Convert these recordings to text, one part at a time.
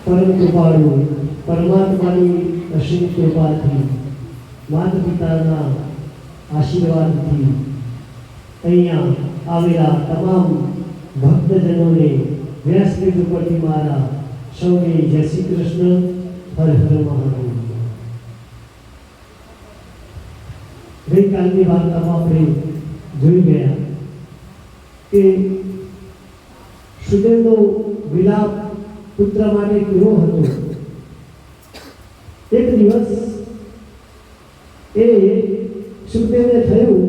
परम कृपाळु परमात्मानी असीम कृपाथी माता पिताना आशीर्वादथी અહીંયા આવેલા તમામ ભક્તજનોને વ્યાસપીઠ ઉપરથી મારા સૌને જય શ્રી કૃષ્ણ, હર હર મહાદેવ. ગઈકાલની વાર્તામાં આપણે જોઈ ગયા કે સુદેવનો વિલાપ પુત્ર માટે કેવો હતો. એક દિવસ એ સુખદેવને થયું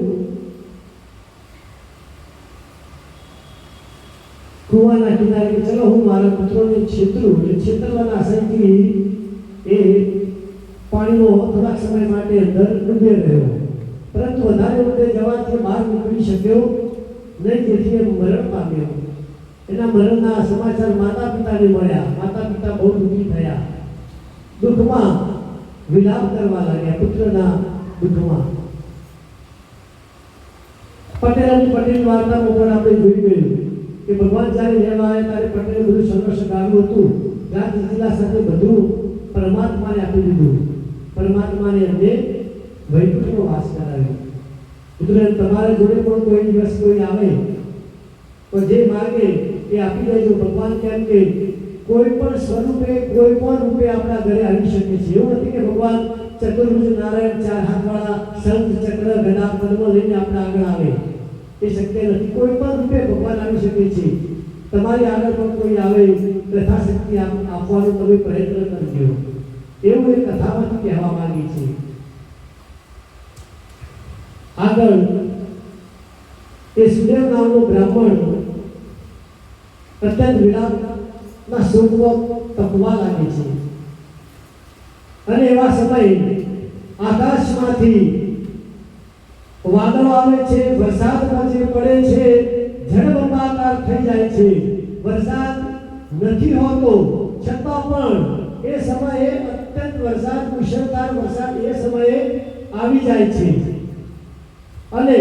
કુવાના કિનારે કે ચલો હું મારા પુત્રોને છેતરું. છેતરવાના આશયથી એ પાણીનો થોડાક સમય માટે અંદર ડૂબે રહ્યો, પરંતુ વધારે ઊંડે જવાથી બહાર નીકળી શક્યો નહીં, જેથી એ મરણ પામ્યો. એના મરણના સમાચાર માતા પિતાને મળ્યા. માતા પિતા બહુ દુઃખી થયા, દુઃખમાં વિલાપ કરવા લાગ્યા પુત્રના દુઃખમાં. પટેલ વાર્તામાં પણ આપણે જોઈ ગયું કે ભગવાન જ્યારે લેવા આવ્યા ત્યારે પટેલે બધું સર્વસ્વ ગાળ્યું હતું. ગાંધ જિલ્લા સાથે બધું પરમાત્માને આપી દીધું. પરમાત્માને એમને વૈકુંઠનો વાસ કરાવ્યો. મિત્રો તમારા જોડે પણ કોઈ દિવસ કોઈ આવે તો જે માગે એ આપી દેજો. ભગવાન કેમ કે કોઈ પણ સ્વરૂપે કોઈ પણ રૂપે આપણા ઘરે આવી શકે છે. એવું નથી કે ભગવાન ચતુર્ભુજ નારાયણ ચાર હાથવાળા શંખ ચક્ર ગદા પદ્મ લઈને આપણા આગળ આવે, એ શક્ય નથી. કોઈ પણ રૂપે ભગવાન આવી શકે છે. તમારી આગળ પણ કોઈ આવે યથાશક્તિ આપવાનો તમે પ્રયત્ન કરજો, એવું એ કથામાંથી કહેવા માંગી છે. આગળ એ સુદેવ નામનો બ્રાહ્મણ અત્યંત વિલાપના શોકમાં તપવા લાગે છે. અને એવા સમયે આકાશમાંથી વાદળો આવે છે, વરસાદ જે પડે છે જળબંબાકાર થઈ જાય છે. વરસાદ નથી હોતો છતાં પણ એ સમયે અત્યંત વરસાદ, મુશળધાર વરસાદ એ સમયે આવી જાય છે. અને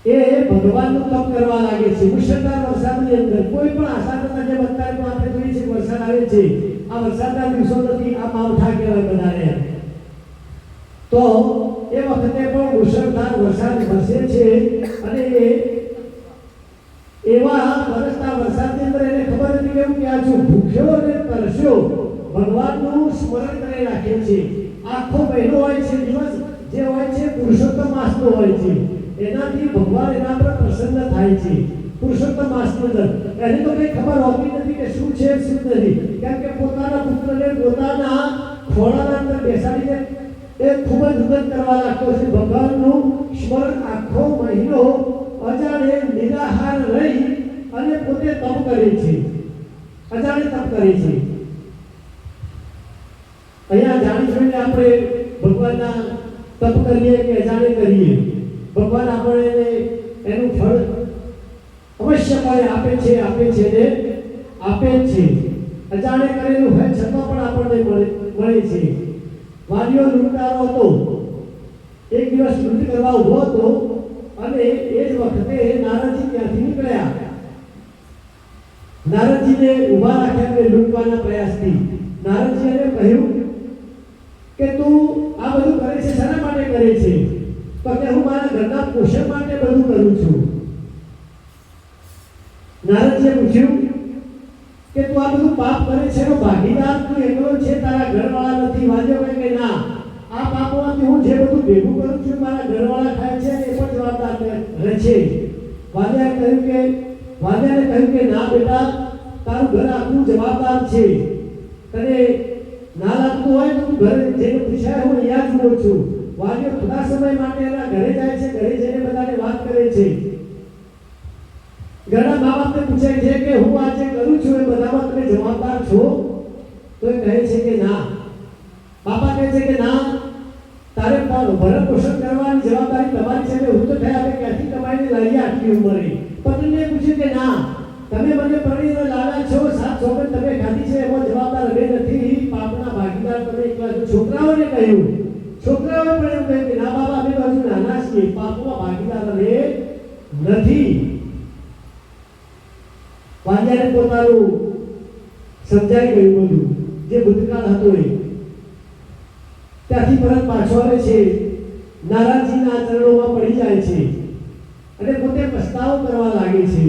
એ ભગવાનનું તપ કરવા લાગે છે. મુશળધાર વરસાદની અંદર કોઈ પણ આશા કરતા જેમ અત્યારે પણ આપણે જોઈએ છીએ વરસાદ આવે છે, આ વરસાદના દિવસો નથી, આ માવઠા કહેવાય બધાને. તો એ વખતે પણ મુશળધાર વરસાદ વરસે છે. અને એવા વરસતા વરસાદની અંદર એને ખબર નથી કેવું કે આ જો ભૂખ્યો અને તરસ્યો ભગવાનનું સ્મરણ કરી રાખે છે. આખો મહિનો હોય છે, દિવસ જે હોય છે પુરુષોત્તમ માસનો હોય છે, એનાથી ભગવાન એના પર પ્રસન્ન થાય છે. પુરુષોત્તમ માસની અંદર એને તો કઈ ખબર હોતી નથી કે શું છે શું નથી, કેમ કે પોતાના પુત્રને પોતાના ખોળાના અંદર બેસાડીને એ ખૂબ જ ઉદન કરવા લાગતો છે. ભગવાનનું સ્મરણ આખો મહિનો અજાણે નિરાહાર રહી અને પોતે તપ કરે છે, અજાણે તપ કરે છે. અહીંયા જાણી જોઈને આપણે ભગવાનના તપ કરીએ કે અજાણે કરીએ, ભગવાન આપણને એનું ફળ અવશ્યપણે આપે છે ને આપે જ છે. અજાણે કરેલું હોય છતાં પણ આપણને મળે છે. વાલીઓ લૂંટારો હતો, એક દિવસ લૂંટ કરવા ઉભો હતો અને એ જ વખતે નારદજી ત્યાંથી નીકળ્યા. નારદજીને ઊભા રાખ્યા કે લૂંટવાના પ્રયાસથી. નારદજી એને કહ્યું કે તું આ બધું કરે છે શાના માટે કરે છે? તો કે હું મારા ઘરના પોષણ માટે બધું કરું છું. નારદજીએ પૂછ્યું કે તું આ બધું પાપ કરે છે એનો ભાગીદાર તું એકલો છે, તારા ઘરવાળા નથી? વાલીઓ કહે કે ના, આ પાપોમાંથી હું જે બધું ભેગું કરું છું મારા ઘરવાળા ખાય છે એ પણ જવાબદાર રહે છે. વાલિયાને કહ્યું કે ના બેટા, તારું ઘર આખું જવાબદાર છે. તને ના લાગતું હોય તો તું ઘરે જઈને પૂછાય, હું અહીંયા જ ઉભો છું. વાલીઓ થોડા સમય માટે એના ઘરે જાય છે, ઘરે જઈને બધાને વાત કરે છે. ઘણા મા બાપને પૂછે છે કે હું આ જે કરું છું એ બધામાં તમે જવાબદાર છો? તો એ કહે છે કે ના. બાપા કહે છે કે ના, તારે ભરણ પોષણ કરવાની જવાબદારી તમારી છે. હું તો થયા કે ક્યાંથી કમાઈને લાવી આટલી ઉંમરે. પત્નીને પૂછ્યું કે ના, તમે મને પરણીને લાવ્યા છો, 7 સોગંદ તમે ખાધી છે, એમાં જવાબદાર અમે નથી, પાપના ભાગીદાર તમે એકલા છો. છોકરાઓને કહ્યું, છોકરાઓએ પણ એમ કહ્યું કે ના બાબા, અમે તો હજુ નાના છીએ, પાપના ભાગીદાર અમે નથી. વાલિયાને પોતાનું સમજાઈ ગયું બધું જે ભૂતકાળ હતો એ. ત્યાંથી પરત પાછો આવે છે, નારાયણજીના ચરણોમાં પડી જાય છે અને પોતે પસ્તાવો કરવા લાગે છે.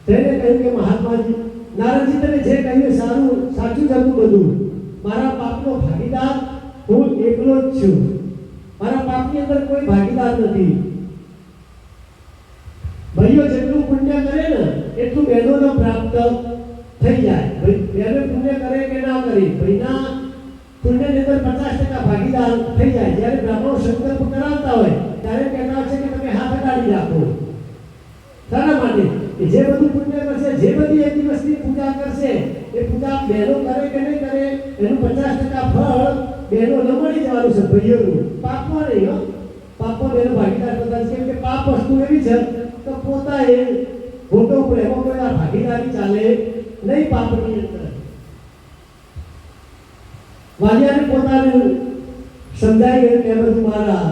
તેને કહ્યું કે મહાત્માજી, નારાયણજી તમે જે કહ્યું સારું સાચું જ હતું બધું. મારા પાપનો ભાગીદાર હું એકલો જ છું. મારા પાપની અંદર કોઈ ભાગીદાર નથી. ભાઈઓ જેટલું પુણ્ય કરે ને એટલું બહેનોને પ્રાપ્ત થઈ જાય. બહેનો પુણ્ય કરે કે ના કરે, ભાઈના પુણ્યની અંદર 50% ભાગીદાર થઈ જાય. જ્યારે બ્રાહ્મણો સંકલ્પ કરાવતા હોય ત્યારે કહેતા છે કે તમે હાથ અડાડી રાખો. શાના માટે? કે જે બધું પુણ્ય કરશે, જે બધી એક દિવસની પૂજા કરશે, એ પૂજા બહેનો કરે કે નહીં કરે એનું 50% ફળ બહેનોને મળી જવાનું છે. ભાઈઓનું પાપમાં નહીં હો, પાપમાં બહેનો ભાગીદાર કરતા છે. કેમ કે પાપ વસ્તુ એવી છે તો પોતા એ ભોગવવું પડે, એમાં કોઈ આ ભાગીદારી ચાલે નહીં પાપની અંદર. વાલિયાને પોતાને સમજાઈ ગયું કે બધું મારા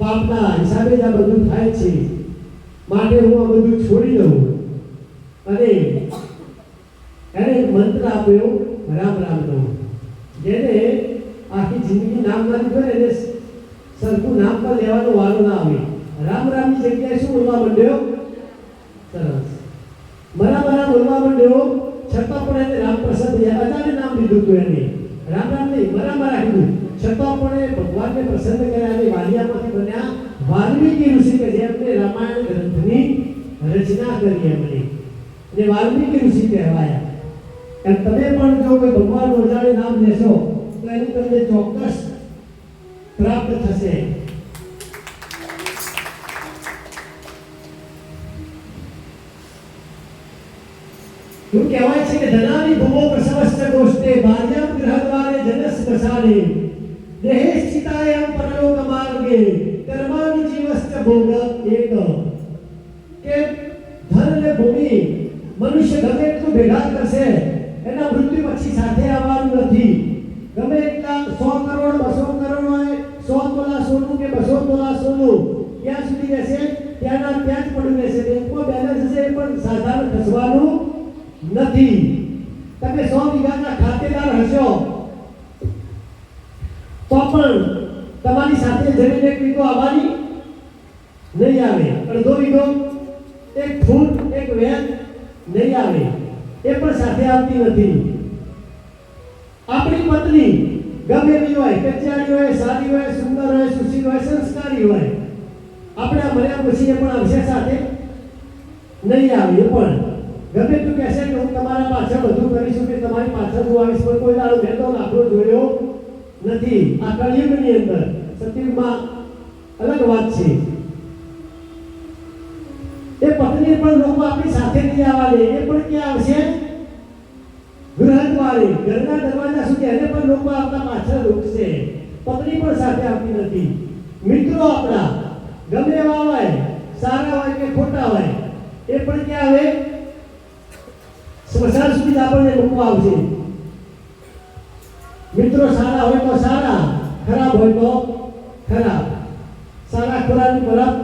પાપના હિસાબે જ આ બધું થાય છે, માટે હું આ બધું છોડી દઉં. અને એને મંત્ર આપ્યો રામ રામ નો, જેને આખી જિંદગી નામ ના લીધો ને એને સરખું નામ પર લેવાનો વારો ના આવે. રામ રામની જગ્યાએ શું બોલવા માંડ્યો? સરસ બરાબર બોલવા માંડ્યો. છતાં પણ એને રામ પ્રસાદ અજાણે નામ લીધું હતું. એને રામ રામ નહીં બરાબર રાખ્યું, છતાં પણ એ ભગવાનને પ્રસન્ન કર્યા અને વાલિયામાંથી બન્યા વાલ્મીકી ઋષિ, કે જેમને રામાયણ ગ્રંથની રચના કરી એમણે, અને વાલ્મીકી ઋષિ કહેવાયા. અને તમે પણ જો કોઈ ભગવાનનું અજાણે નામ લેશો તો એનું તમને ચોક્કસ પ્રાપ્ત થશે. એવું કહેવાય છે કે ધનાની ભૂમો પ્રસવસ્ત ગોષ્ઠે ભાર્યામ ગૃહદ્વારે જનસ પ્રસાદે દેહે સ્થિતાયમ પરલોક માર્ગે કર્માનિ જીવસ્ચ ભોગ એક. કે ધન અને ભૂમિ મનુષ્ય ગમે એટલું ભેગા કરશે એના મૃત્યુ પછી સાથે આવવાનું નથી. ગમે એટલા 100 કરોડ 200 કરોડ હોય, 100 તોલા સોનું કે 200 તોલા સોનું ત્યાં સુધી રહેશે, ત્યાંના ત્યાં જ પડ્યું રહેશે. બેંકમાં બેલેન્સ હશે એ પણ સાધારણ ખસવાનું નથી. તમે 100 વીઘાના ખાતેદાર હશો તો પણ તમારી સાથે જમીન 1 વીઘો આવવાની નહીં આવે, અડધો વીઘો, 1 ફૂટ 1 વેલ નહીં આવે, એ પણ સાથે આવતી નથી. આપણી પત્ની ગમે એવી હોય, કચ્યારી હોય, સારી હોય, સુંદર હોય, સુશીલ હોય, સંસ્કારી હોય, આપણે મળ્યા પછી એ પણ આવશે સાથે નહીં આવે. એ પણ ગમે તું કહેશે કે હું તમારા પાછળ બધું કરીશું, કે તમારી પાછળ હું આવીશ, પણ કોઈ દાડો મેં તો લાકડો જોયો નથી. આ કળિયુગની અંદર, સતયુગમાં અલગ વાત છે. એ પત્ની પણ લોકો આપણી સાથે નહીં આવવા દે, એ પણ ક્યાં આવશે? ગૃહદ્વારે, ઘરના દરવાજા સુધી એને પણ લોકો આપણા પાછળ રોકશે. પત્ની પણ સાથે આવતી નથી. મિત્રો આપણા ગમે એવા હોય, સારા હોય કે ખોટા હોય એ પણ ક્યાં આવે સ્મશાન સુધી આપણને મૂકવા આવશે મિત્રો સારા હોય તો સારા ખરાબ હોય તો ખરાબ સારા ખોરાની પરખ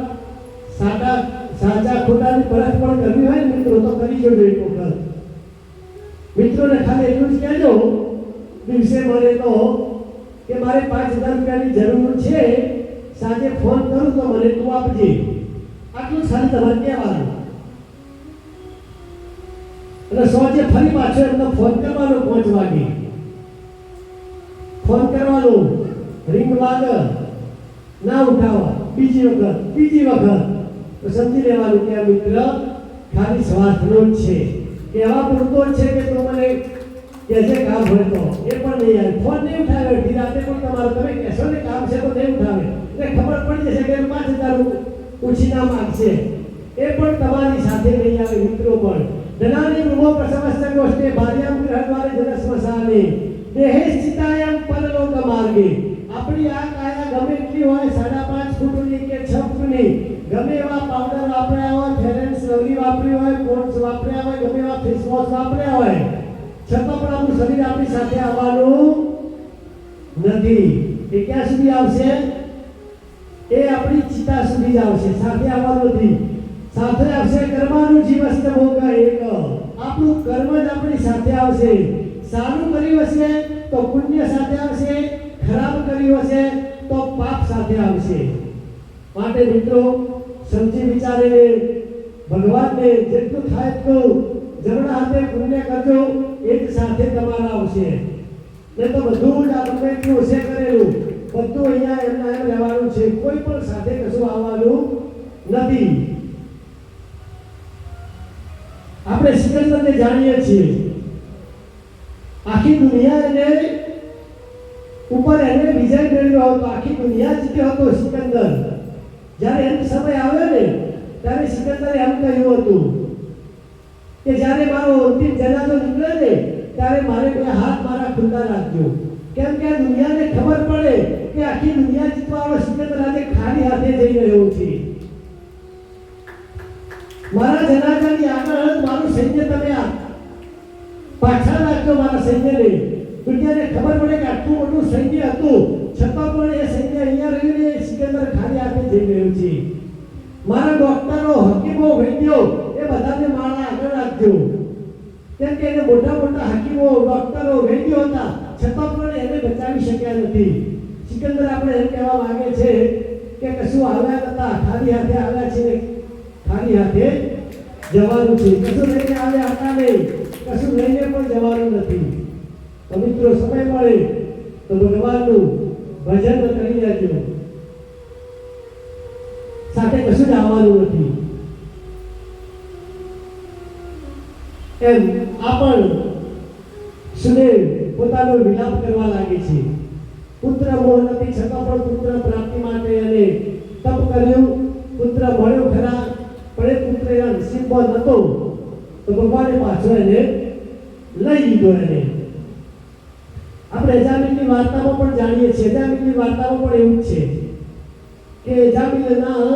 સાચા ખોટાની પરખ પણ કરવી હોય મિત્રો તો કરી જોજો એક વખત મિત્રોને ખાલી એટલું જ કહેજો દિવસે મળે તો કે મારે 5000 રૂપિયાની જરૂર છે સાંજે ફોન કરું તો મને તું આપજે આટલું ખાલી તમારે કહેવાનું અને સોજે ફરી પાછો એમનો ફોન કરવાનો 5 વાગે ફોન કરવાનો રિંગ વાગે ના ઉઠાવો બીજી વખત તો સમજી લેવાનું કે આ મિત્ર ખાલી સ્વાર્થનો જ છે કે એવા પૂરતો જ છે કે તું મને કે જે કામ હોય તો એ પણ નહીં આવે ફોન નહીં ઉઠાવે અડધી રાતે પણ તમારું તમે કહેશો ને કામ છે તો નહીં ઉઠાવે એટલે ખબર પડી જશે કે 5000 પૂછી ના માગશે એ પણ તમારી સાથે નહીં આવે મિત્રો પણ ધનાની ગૃહો પ્રસવસ્ત ગોષ્ઠે ભાર્યામ ગૃહદ્વારે જન સ્મશાને દેહેશ્ચિતાયમ પરલોક માર્ગે આપણી આ કાયા ગમે એટલી હોય 5.5 ફૂટની કે 6 ફૂટની ગમે એવા પાવડર વાપર્યા હોય ફેરેન્સ લવલી વાપરી હોય પોન્ડ્સ વાપર્યા હોય ગમે એવા ફેસ વોશ વાપર્યા હોય છતાં પણ આપણું શરીર આપણી સાથે આવવાનું નથી એ ક્યાં સુધી આવશે એ આપણી ચિતા સુધી જ આવશે સાથે આવવાનું નથી સાથે આવશે કર્મનું જીવસ્ત ભોગ એક આપણું કર્મ જ આપણી સાથે આવશે સારું કર્યું હશે તો પુણ્ય સાથે આવશે ખરાબ કર્યું હશે તો પાપ સાથે આવશે માટે મિત્રો સમજી વિચારીને ભગવાનને જેટલું થાય એટલું જમણા હાથે પુણ્ય કરજો એ જ સાથે તમારા આવશે નહીં તો બધું જ આ ગમે એટલું હશે કરેલું બધું અહીંયા એમના એમ રહેવાનું છે કોઈ પણ સાથે કશું આવવાનું નથી આપણે સિકંદરને જાણીએ છીએ આખી દુનિયા એને ઉપર એને વિજય મેળવ્યો હતો આખી દુનિયા જીત્યો હતો સિકંદર જ્યારે એનો સમય આવ્યો ને ત્યારે સિકંદરે એમ કહ્યું હતું કે જ્યારે મારો અંતિમ જનાજો નીકળે ને ત્યારે મારે 2 હાથ મારા ખુલ્લા રાખજો કેમ કે આ દુનિયાને ખબર પડે કે આખી દુનિયા જીતવા વાળો સિકંદર આજે ખાલી હાથે જઈ રહ્યો છે મારા જનાજાની આગળ મારું સૈન્ય તમે પાછળ રાખજો મારા સૈન્યને દુનિયાને ખબર પડે કે આટલું મોટું સૈન્ય હતું છતાં પણ એ સૈન્ય અહીંયા રહીને સિકંદર ખાલી હાથે જઈ રહ્યો છે મારા ડોક્ટરો હકીમો વૈદ્યો એ બધાને મારા આગળ રાખજો કેમ કે એને મોટા હકીમો ડોક્ટરો વૈદ્યો હતા છતાં પણ એને બચાવી શક્યા નથી સિકંદર આપણે એમ કહેવા માંગે છે કે કશું આવ્યા નતા ખાલી હાથે આવ્યા છે ખાલી હાથે જવાનું છે કશું લઈને આવ્યા હતા નહીં કશું લઈને પણ જવાનું નથી તો મિત્રો સમય મળે તો ભગવાનનું ભજન કરી લેજો સાથે કશું જ આવવાનું નથી એમ આપણ સુદેવ પોતાનો વિલાપ કરવા લાગે છે પુત્ર મોહ નથી છતાં પણ પુત્ર પ્રાપ્તિ માટે એને તપ કર્યું પુત્ર મળ્યો ખરા પણ એ પુત્ર એના નસીબમાં નહોતો તો ભગવાને પાછો એને લઈ લીધો એને આપણે એજામિલની વાર્તામાં પણ જાણીએ છીએ એજામિલની વાર્તામાં પણ એવું જ છે કે એજામિલના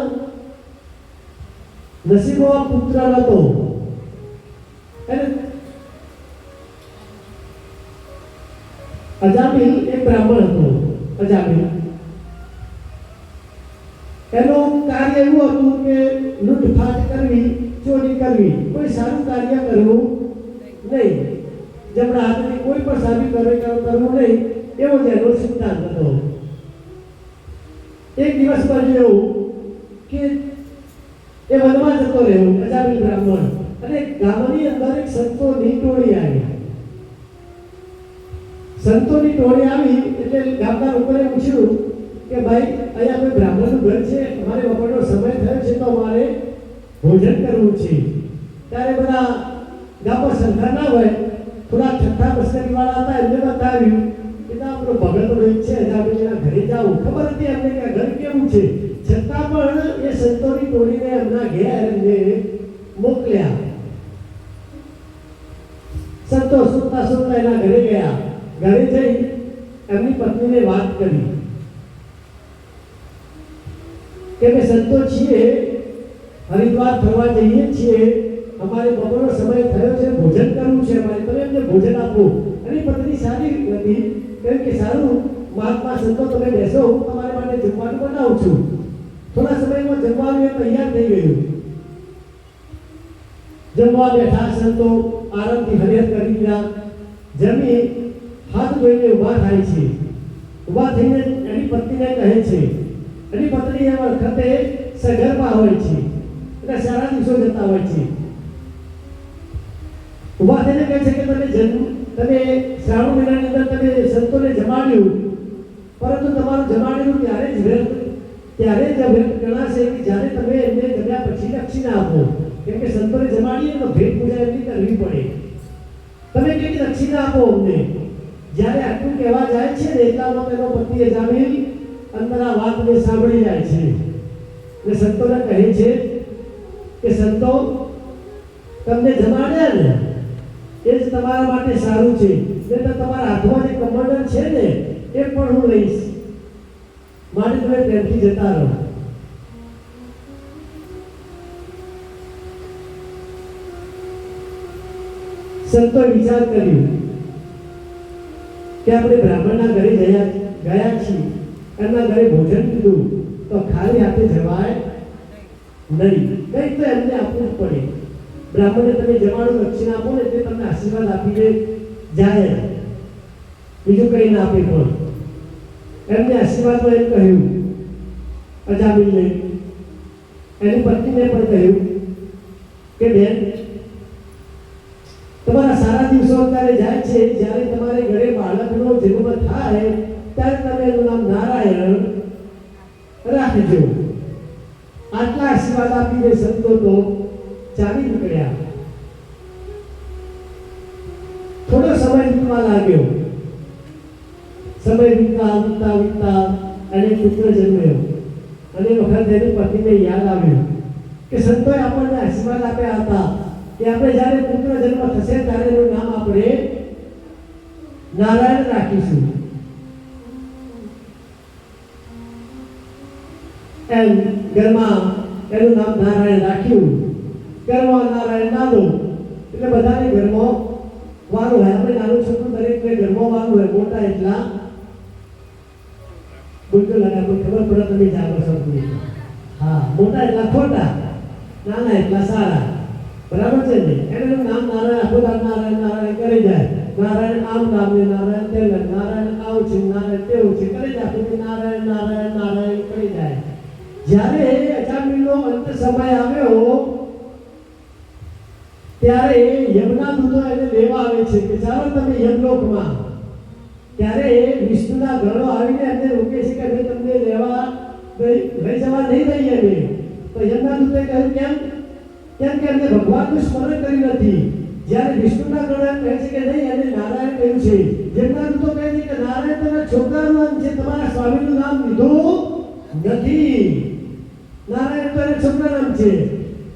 નસીબમાં પુત્ર નહોતો અજામિલ એક બ્રાહ્મણ હતો અજામિલ એનું કાર્ય એવું હતું કે લૂંટફાટ કરવી ચોરી કરવી કોઈ સારું કાર્ય કરવું નહીં જમણા હાથથી કોઈ પણ સારું કરવું નહીં એવો જ એનો સિદ્ધાંત હતો એક દિવસ બન્યું એવું કે એ વનમાં જતો રહ્યો અજામિલ બ્રાહ્મણ અને ગામની અંદર એક સંતોની ટોળી આવી સંતોની ટોળી આવી એટલે ગામના લોકોને પૂછ્યું કે ભાઈ અહીંયા કોઈ બ્રાહ્મણનું ઘર છે મારે બપોરનો સમય થયો છે તો મારે ભોજન કરવું છે ત્યારે બધા ગામમાં સરખા ના હોય થોડા ઠઠ્ઠા મસ્કરી વાળા હતા એમને બતાવ્યું કે આપણો ભગત રોહિત છે એના ઘરે જાવું ખબર હતી એમને કે ઘર કેવું છે છતાં પણ એ સંતોની ટોળીને એમના ઘેર એમને મોકલ્યા સંતો સુતા એના ઘરે ગયા ઘરે જઈ એમની પત્નીને વાત કરી કે અમે સંતો છીએ હરિદ્વાર ફરવા જઈએ છીએ, અમારે બપોરનો સમય થયો છે, ભોજન કરવું છે અમારે, તમે એમને ભોજન આપો. એની પત્ની સારી હતી, કેમ કે સારું મહાત્મા સંતો તમે બેસો, હું તમારા માટે જમવાનું બનાવું છું. થોડા સમયમાં જમવાનું એ તૈયાર થઈ ગયું. જમવા બેઠા સંતો આરામથી હરિહર કરી દીધા. જમી હાથ ધોઈને ઊભા થાય છે. ઊભા થઈને એની પત્નીને કહે છે, એની પત્ની એ વખતે સગર્ભા હોય છે, એટલે સારા દિવસો જતા હોય છે. ઊભા થઈને કહે છે કે તમે શ્રાવણ મહિનાની અંદર તમે સંતોને જમાડ્યું, પરંતુ તમારું જમાડ્યું ત્યારે જ વ્યર્થ ગણાશે કે જ્યારે તમે એમને જમ્યા પછી દક્ષિણા આપો. કેમ કે સંતોને જમાડીએ તો ભેટ પૂજા એમની કરવી પડે. તમે કેટલી દક્ષિણા આપો અમને. જ્યારે આટલું કહેવા જાય છે ને એટલામાં તેનો પતિએ જામી અંદર આ વાતને સાંભળી જાય છે અને સંતોને કહે છે કે સંતો, તમને જમાડ્યા ને એ જ તમારા માટે સારું છે. નહીં તો તમારા હાથમાં જે કમંડળ છે ને એ પણ હું લઈશ. માટે તમે પ્રેમથી જતા રહો. સંતોએ વિચાર કર્યું કે આપણે બ્રાહ્મણના ઘરે ગયા છીએ, એમના ઘરે ભોજન કીધું તો ખાલી હાથે જવાય નહીં, કંઈક તો એમને આપવું જ પડે. બ્રાહ્મણને તમે જમાડો દક્ષિણા આપો ને એટલે તમને આશીર્વાદ આપીને જાય, બીજું કંઈ ના આપે. પણ એમને આશીર્વાદમાં એમ કહ્યું અજામિલને, એની પત્નીને પણ કહ્યું કે બેન, તમારા સારા દિવસો અત્યારે જાય છે, જ્યારે તમારે ઘરે બાળકનો જન્મ થાય ત્યારે તમે એનું નામ નારાયણ રાખજો. આટલા આશીર્વાદ આપીને સંતો તો ચાલી નીકળ્યા. થોડો સમય વીતવા લાગ્યો. સમય વીતતા એને પુત્ર જન્મ્યો અને વખત એની પત્નીને યાદ આવ્યું કે સંતોએ આપણને આશીર્વાદ આપ્યા હતા કે આપણે જ્યારે પુત્ર જન્મ થશે ત્યારે એનું નામ આપણે નારાયણ રાખીશું. એમ ઘરમાં એનું નામ નારાયણ રાખ્યું. ઘરમાં નારાયણ નાનું એટલે બધાને ઘરમાં વારું હોય. આપણે નાનું છોકરું દરેકને ઘરમાં વારું હોય. મોટા એટલા બોલતો લાગે, કોઈ ખબર પડે તમે જાગો છો. હા, મોટા એટલા ખોટા, નાના એટલા સારા. બરાબર છે ને? એનું નામ નારાયણ, આખું નામ નારાયણ નારાયણ કરી જાય. નારાયણ આમ નામને નારાયણ તેમ, નારાયણ આવું છે, નારાયણ તેવું છે, કરી જાય. આખું નારાયણ નારાયણ નારાયણ કરી જાય. જ્યારે અજામિલનો અંત સમય આવ્યો ત્યારે યમના દૂતો એને લેવા આવે છે કે ચાલો તમે યમલોકમાં. ત્યારે વિષ્ણુના ગણો આવીને એમને રોકે છે કે અમે તમને લઈ જવા નહીં દઈએ અમે. તો યમના દૂતે કહ્યું કેમ? કેમ કે એમને ભગવાનનું સ્મરણ કર્યું નથી. જ્યારે વિષ્ણુના ગણો એમ કહે છે કે નહીં, એને નારાયણ કહ્યું છે. યમના દૂતો કહે છે કે નારાયણ તમારા છોકરાનું નામ છે, તમારા સ્વામીનું નામ લીધું નથી. નારાયણ તો એને છોકરા નામ છે.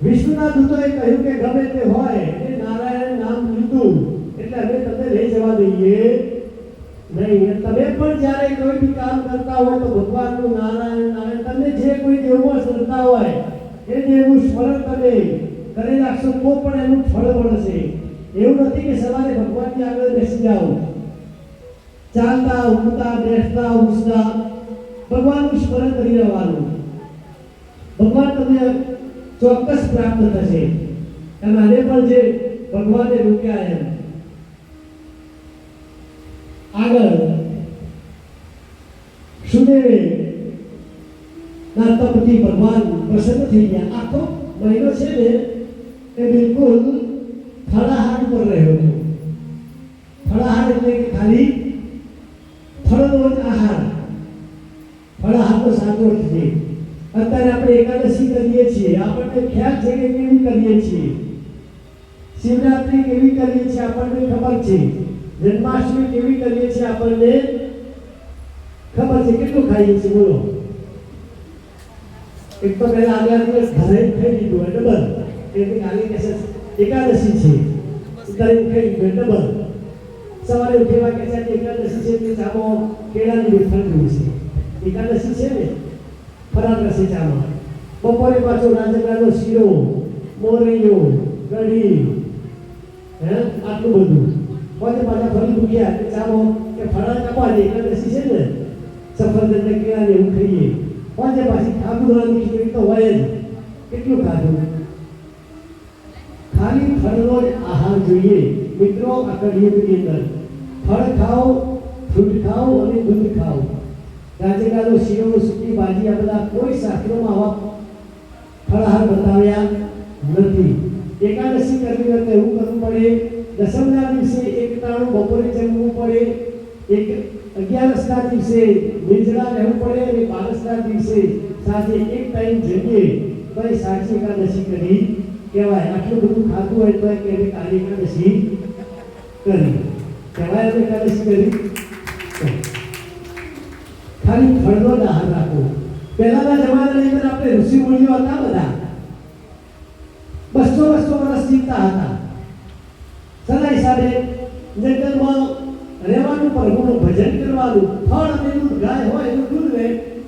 વિષ્ણુના દૂતોએ કહ્યું કે ગમે તે હોય એ નારાયણ નામ લીધું એટલે અમે તમને લઈ જવા દઈએ નહીં. તમે પણ જ્યારે કોઈ બી કામ કરતા હોય તો ભગવાનનું નારાયણ નારાયણ, તમને જે કોઈ દેવમાં શ્રદ્ધા હોય એ દેવનું સ્મરણ તમે કરી રાખશો તો પણ એનું ફળ મળશે. એવું નથી કે સવારે ભગવાનની આગળ બેસી જાઓ, ચાલતા ઊંઘતા બેસતા ઉઠતા ભગવાનનું સ્મરણ કરી રહેવાનું. ભગવાન તમને ચોક્કસ પ્રાપ્ત થશે. અને આને પણ જે ભગવાને રોક્યા એમ આગળ સુદેવે ના તપથી ભગવાન પ્રસન્ન થઈ ગયા. આખો મહિનો છે ને એ બિલકુલ ફળાહાર ઉપર રહ્યો હતો. ફળાહાર એટલે કે ખાલી ફળનો જ આહાર. ફળાહારનો સાચો અર્થ છે. અત્યારે આપણે એકાદશી કરીએ છીએ, આપણને ખ્યાલ છે કે કેવી કરીએ છીએ. શિવરાત્રી કેવી કરીએ છીએ આપણને ખબર છે. જન્માષ્ટમી કેવી કરીએ છીએ આપણને ખબર છે. કેટલું ખાઈએ છીએ બોલો? એક તો પહેલા આગલા દિવસ ઘરે ખાઈ લીધું હોય ડબલ, એટલે કાલે કહેશે એકાદશી છે ત્યારે ખાઈ લીધું ડબલ. સવારે ઉઠેવા કહેશે એકાદશી છે એટલે ચામો કેળાની વેફર જોઈ છે. એકાદશી છે ને ફરાળ રસી ચામાં બપોરે પાછો રાજગરાનો શીરો, મોરૈયો, કઢી, આટલું બધું. પછી પાછા ફરી ભૂખ્યા કે ચાલો કે ફળા કાપવા દે એકાદશી છે ને, સફરજન ને કેળા ને એવું ખાઈએ. પછી પાછી સાબુદાણાની ખીચડી તો હોય જ. કેટલું ખાધું? ખાલી ફળનો જ આહાર જોઈએ મિત્રો. આ કળિયુગની અંદર ફળ ખાઓ, ફ્રૂટ ખાઓ અને દૂધ ખાઓ. રાજગરાનો શીરો, સૂકી ભાજી, આ બધા કોઈ શાસ્ત્રોમાં આવા ફળાહાર બતાવ્યા નથી. એકાદશી કરવી હોય તો એવું કરવું પડે. દસમના દિવસે એક ટાણું બપોરે જમવું પડે. 11ના દિવસે નિર્જળા રહેવું પડે અને 12ના દિવસે સાંજે એક ટાઈમ જમીએ તો એ સાચી એકાદશી કરી કહેવાય. આટલું બધું ખાધું હોય તો કે એને કાળી એકાદશી કરી કહેવાય. એકાદશી કરી ખાલી ફળનો જ આહાર રાખો. પહેલાના જમાનાની અંદર આપણે ઋષિ મુનિઓ હતા, બધા 200 વર્ષ જીવતા હતા. સના હિસાબે જંગલમાં રહેવાનું, પ્રભુનું ભજન કરવાનું, ફળ અને દૂધ, ગાય હોય એનું દૂધ લે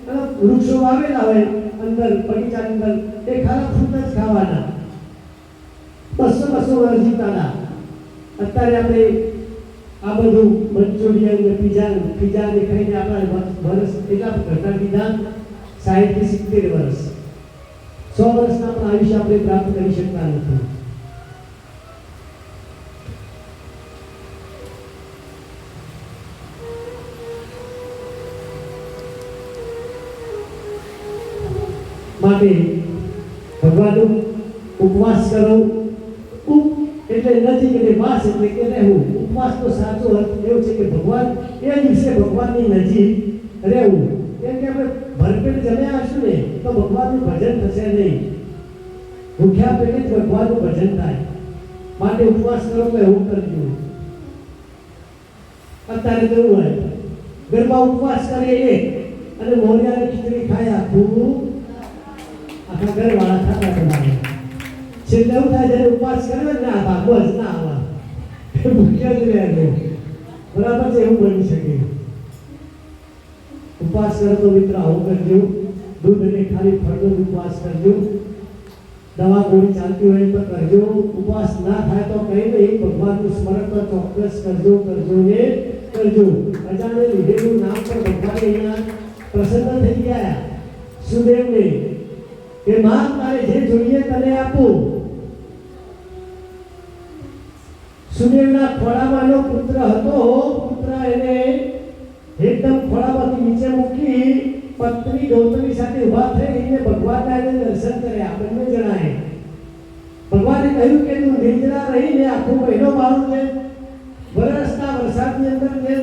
અને વૃક્ષો વાવેલા હોય અંદર બગીચાની અંદર, એ ખારા ફ્રૂટ જ ખાવાના. 200 વર્ષ જીવતા હતા. અત્યારે આપણે આ બધું મંચુરિયન ને પીઝા ને ખાઈને આપણા વર્ષ એટલા ઘટા દીધા, 60 થી 70 વર્ષ. 100 વર્ષના પણ આયુષ્ય આપણે પ્રાપ્ત કરી શકતા નથી. માટે ભગવાનનો ઉપવાસ કરો. એટલે નથી કે વાસ એટલે કે રહેવું. ઉપવાસનો સાચો અર્થ એવો છે કે ભગવાન એ દિવસે ભગવાનની નજીક રહેવું. કેમ કે આપણે ભરપેટ જમ્યા હશું ને તો ભગવાનનું ભજન થશે નહીં. ભૂખ્યા પેટે જ ભગવાનનું ભજન થાય. માટે ઉપવાસ કરો તો એવું કરજો. અત્યારે કેવું હોય, ગરબા ઉપવાસ કરે એક અને મોરિયાની ખીચડી ખાયા ખૂબ આખા ઘરવાળા ખાતા તમારે. છેલ્લે એવું થાય જ્યારે ઉપવાસ કરે ને આ ભાગવત ના આવા ભૂખ્યા જ રહેજો. બરાબર છે, એવું બની શકે. ઉપવાસ કરો તો મિત્ર આવું કરજો. દૂધ અને ખાલી ફળનો ઉપવાસ કરજો. દવા ગોળી ચાલતી હોય તો કરજો. ઉપવાસ ના થાય તો કઈ નહીં, ભગવાનનું સ્મરણ તો ચોક્કસ કરજો ને કરજો. અજાણે લીધેલું નામ પર ભગવાન અહીંયા પ્રસન્ન થઈ ગયા સુદેવને કે માં તારે જે જોઈએ તને આપું. સુદેવના ખોળામાંનો પુત્ર હતો. પુત્ર એને એકદમ ખોળામાંથી નીચે મૂકી પત્ની ગૌતમી સાથે ઉભા થઈને ભગવાનના એને દર્શન કર્યા. બંને જણાએ ભગવાને કહ્યું કે તું નિર્જળા રહીને આખો મહિનો મારું જે વરસના વરસાદની અંદર જે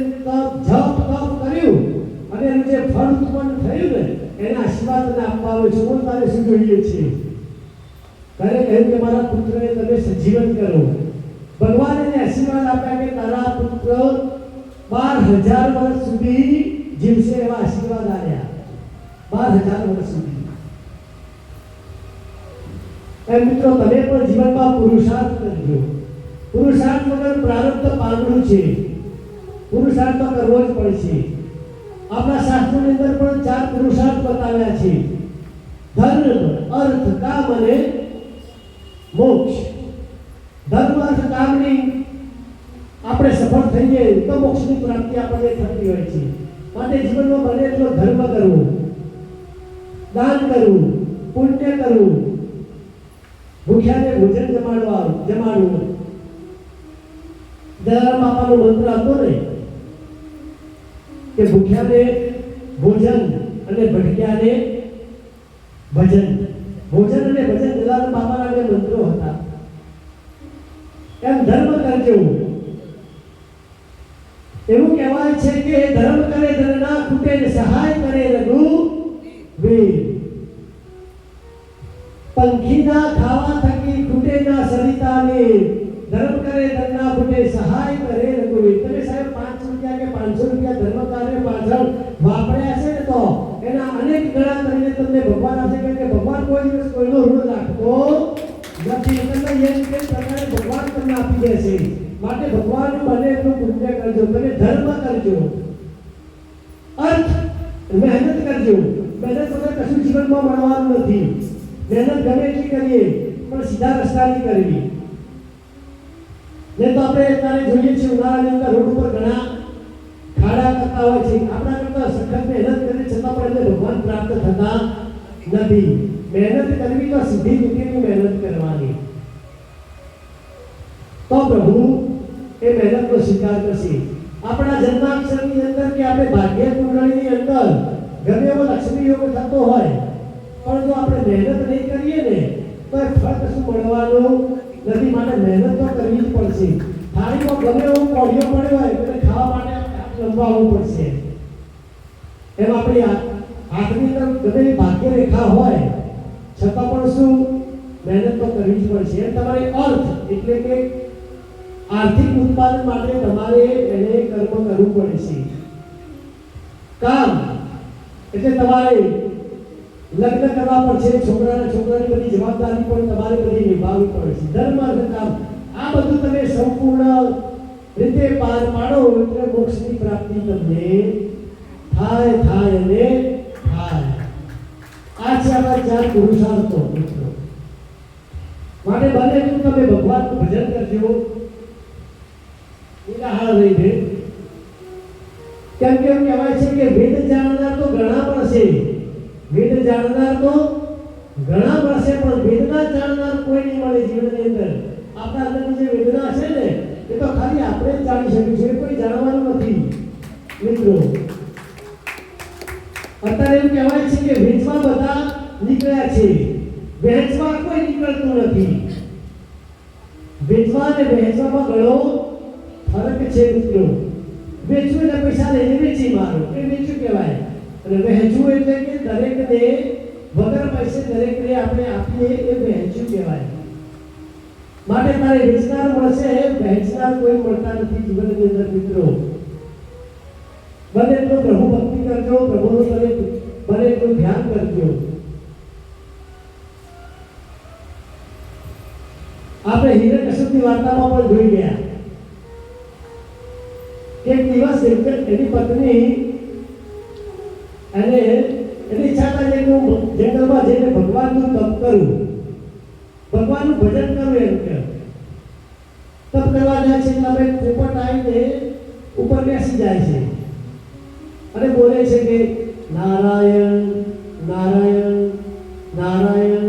જપ તપ કર્યું અને એનું જે ફળ ઉત્પન્ન થયું ને એના આશીર્વાદ તને આપવા આવે છું. તારે શું જોઈએ છે? તારે કહ્યું કે મારા પુત્રને તમે સજીવન કરો. ભગવાને એને આશીર્વાદ આપ્યા કે તારા પુત્ર 12,000 વર્ષ સુધી જીવશે. એવા આશીર્વાદ આવ્યા. 12,000 વર્ષ સુધી. મિત્રો તમે પણ જીવનમાં પુરુષાર્થ કરજો. પુરુષાર્થ વગર પ્રારબ્ધ પાંગળું છે. પુરુષાર્થ તો કરવો જ પડશે. આપણા શાસ્ત્રોની અંદર પણ 4 પુરુષાર્થ બતાવ્યા છે: ધર્મ, અર્થ, કામ અને મોક્ષ. ધર્મ, અર્થ, કામની આપણે સફળ થઈએ તો મોક્ષની પ્રાપ્તિ આપણને થતી હોય છે. માટે જીવનમાં બને એટલો ધર્મ કરવો, દાન કરવું, પુણ્ય કરવું, ભૂખ્યાને ભોજન જમાડવું. દયારામ બાપાનો મંત્ર હતો ને કે ભૂખ્યાને ભોજન અને ભટક્યાને ભજન. ભોજન અને ભજન દયારામ બાપાના બે મંત્રો હતા. એમ ધર્મ કરજો. એવું કહેવાય છે કે ધર્મ કરે ધન ના ખૂટે ને સહાય કરે રઘુવીર. પંખીના ખાવા થકી ખૂટે ના સરિતાને. ધર્મ કરે ધન ના ખૂટે સહાય કરે રઘુવીર. તમે સાહેબ 5 રૂપિયા કે 500 રૂપિયા ધર્મ કાર્ય પાછળ વાપર્યા છે ને તો એના અનેક ગણા કરીને તમને ભગવાન આપશે. કે ભગવાન કોઈ દિવસ કોઈનો ઋણ રાખતો નથી. ભગવાન તમને આપી દેશે. માટે ભગવાન બને એટલું પુણ્ય કરજો. તમે ધર્મ કરજો. અર્થ મહેનત કરજો. મહેનત વગર કશું જીવનમાં મળવાનું નથી. મહેનત ગમે એટલી કરીએ પણ સીધા રસ્તાની કરવી. ને તો આપણે અત્યારે જોઈએ છીએ ઉનાળાની અંદર રોડ ઉપર ઘણા ખાડા કરતા હોય છે. આપણા કરતા સખત મહેનત કરી છતાં પણ એને ભગવાન પ્રાપ્ત થતા નથી. મહેનત કરવી તો સીધી નીતિની મહેનત કરવાની, તો પ્રભુ એ મહેનતનો સ્વીકાર કરશે. આપણા જન્માક્ષરની અંદર કે આપણે ભાગ્ય કુંડળીની અંદર ગમે એવો લક્ષ્મી યોગ થતો હોય પણ જો આપણે મહેનત નહીં કરીએ ને તો એ ફળ કશું મળવાનું નથી. માટે મહેનત તો કરવી જ પડશે. થાળીમાં ગમે એવો કોળિયો પડ્યો હોય તો ખાવા માટે હાથ લંબાવવું પડશે. એમ આપણી હાથની અંદર ગમે એવી ભાગ્ય રેખા હોય છતાં પણ શું મહેનત તો કરવી જ પડશે. એમ તમારે અર્થ એટલે કે આર્થિક ઉત્પાદન માટે તમારે એને કર્મ કરવું પડે છે. કામ એટલે તમારે લગ્ન કરવા પડશે, છોકરાની બધી જવાબદારી પણ તમારે બધી નિભાવવી પડશે. ધર્મ અર્થ કામ આ બધું તમે સંપૂર્ણ રીતે પાર પાડો એટલે મોક્ષની પ્રાપ્તિ તમને થાય અને થાય. આ છે આપણા 4 પુરુષાર્થો મિત્રો. માટે બને એટલું તમે ભગવાનનું ભજન કરજો. ઉદાહરણ લઈને કેમ કે એવું કહેવાય છે કે વેદ જાણનાર તો ઘણા મળશે, વેદ જાણનાર તો ઘણા મળશે પણ વેદના જાણનાર કોઈ નહીં મળે જીવનની અંદર. આપણા અંદરની જે વેદના છે ને એ તો ખાલી આપણે જ જાણી શકીશું, કોઈ જાણવાનું નથી મિત્રો. અત્યારે એવું કહેવાય છે કે વેચવા બધા નીકળ્યા છે, વહેંચવા કોઈ નીકળતું નથી. વેચવા અને વહેંચવામાં ઘણો ફરક છે મિત્રો. વેચવું એટલે પૈસા લઈને વેચી મારો એ વેચવું કહેવાય, અને વહેંચવું એટલે કે દરેકને વગર પૈસે દરેકને આપણે આપીએ એ વહેંચવું કહેવાય. માટે તારે વેચનાર મળશે, વહેંચનાર કોઈ મળતા નથી જીવનની અંદર મિત્રો. બને એટલું પ્રભુ ભક્તિ કરજો, પ્રભુનું તમે બને એટલું ધ્યાન કરજો. આપણે હિરણ્યકશ્યપની વાર્તામાં પણ જોઈ ગયા કે એક દિવસ એની પત્ની અને એની ઈચ્છા થાય કે હું જંગલમાં જઈને ભગવાનનું તપ કરું, ભગવાનનું ભજન કરું. એમ કે તપ કરવા જાય છે એટલે પોપટ આવીને ઉપર બેસી જાય છે અને બોલે છે કે નારાયણ નારાયણ નારાયણ.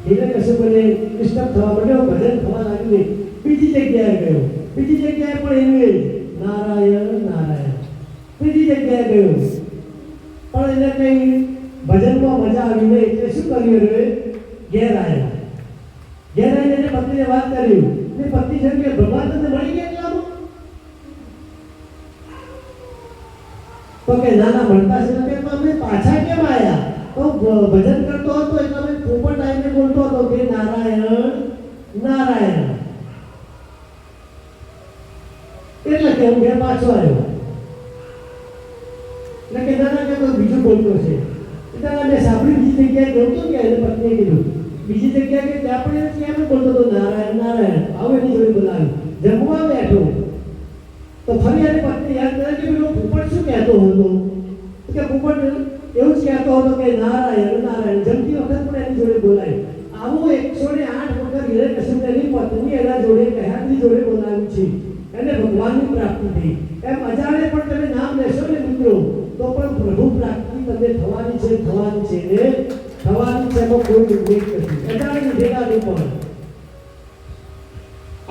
હિરણ્યકશ્યપને ડિસ્ટર્બ થવા માંડ્યો, ભજન થવા લાગ્યું. બીજી જગ્યાએ ગયો, બીજી જગ્યાએ પણ એનું નારાયણ નારાયણ. બીજી જગ્યાએ ગયો પણ એને કઈ ભજનમાં મજા આવી નહીં એટલે શું કર્યું? ઘેર આવ્યો. ઘેર આવીને એને પત્નીને વાત કરી. ને પત્ની છે કે ભગવાન તમને મળી ગયા એટલામાં? તો કે ના મળતા છે કે અમે પાછા કેમ આવ્યા? તો ભજન કરતો હતો એટલે અમે પોપટ આવીને બોલતો હતો કે નારાયણ નારાયણ. એટલે કે હું ઘેર પાછો આવ્યો. એટલે કે ના કે બીજું બોલતો છે. એટલે મેં સાંભળ્યું બીજી જગ્યાએ ગયો તો કે એને પત્નીએ કીધું બીજી જગ્યાએ કે ત્યાં પણ કેમ બોલતો હતો નારાયણ નારાયણ. આવો એની જોડે બોલાવ્યું, જમવા બેઠો તો ફરી એને પત્ની યાદ કરે કે પેલો પોપટ શું કહેતો હતો? કે પોપટ એવું જ કહેતો હતો કે નારાયણ નારાયણ. જમતી વખત પણ એની જોડે બોલાય. આવું 108 વખત હિરણ્યકશ્યપની પત્ની એના જોડે કયાની જોડે બોલાવ્યું છે. એને ભગવાનની પ્રાપ્તિ થઈ. એમ અજાણે પણ તમે નામ લેશો ને મિત્રો તો પણ પ્રભુ પ્રાપ્તિ તમને થવાની છે ને થવાની છે. એમાં કોઈ ઉલ્લેખ નથી. અજાણે લીધેલા નહીં પણ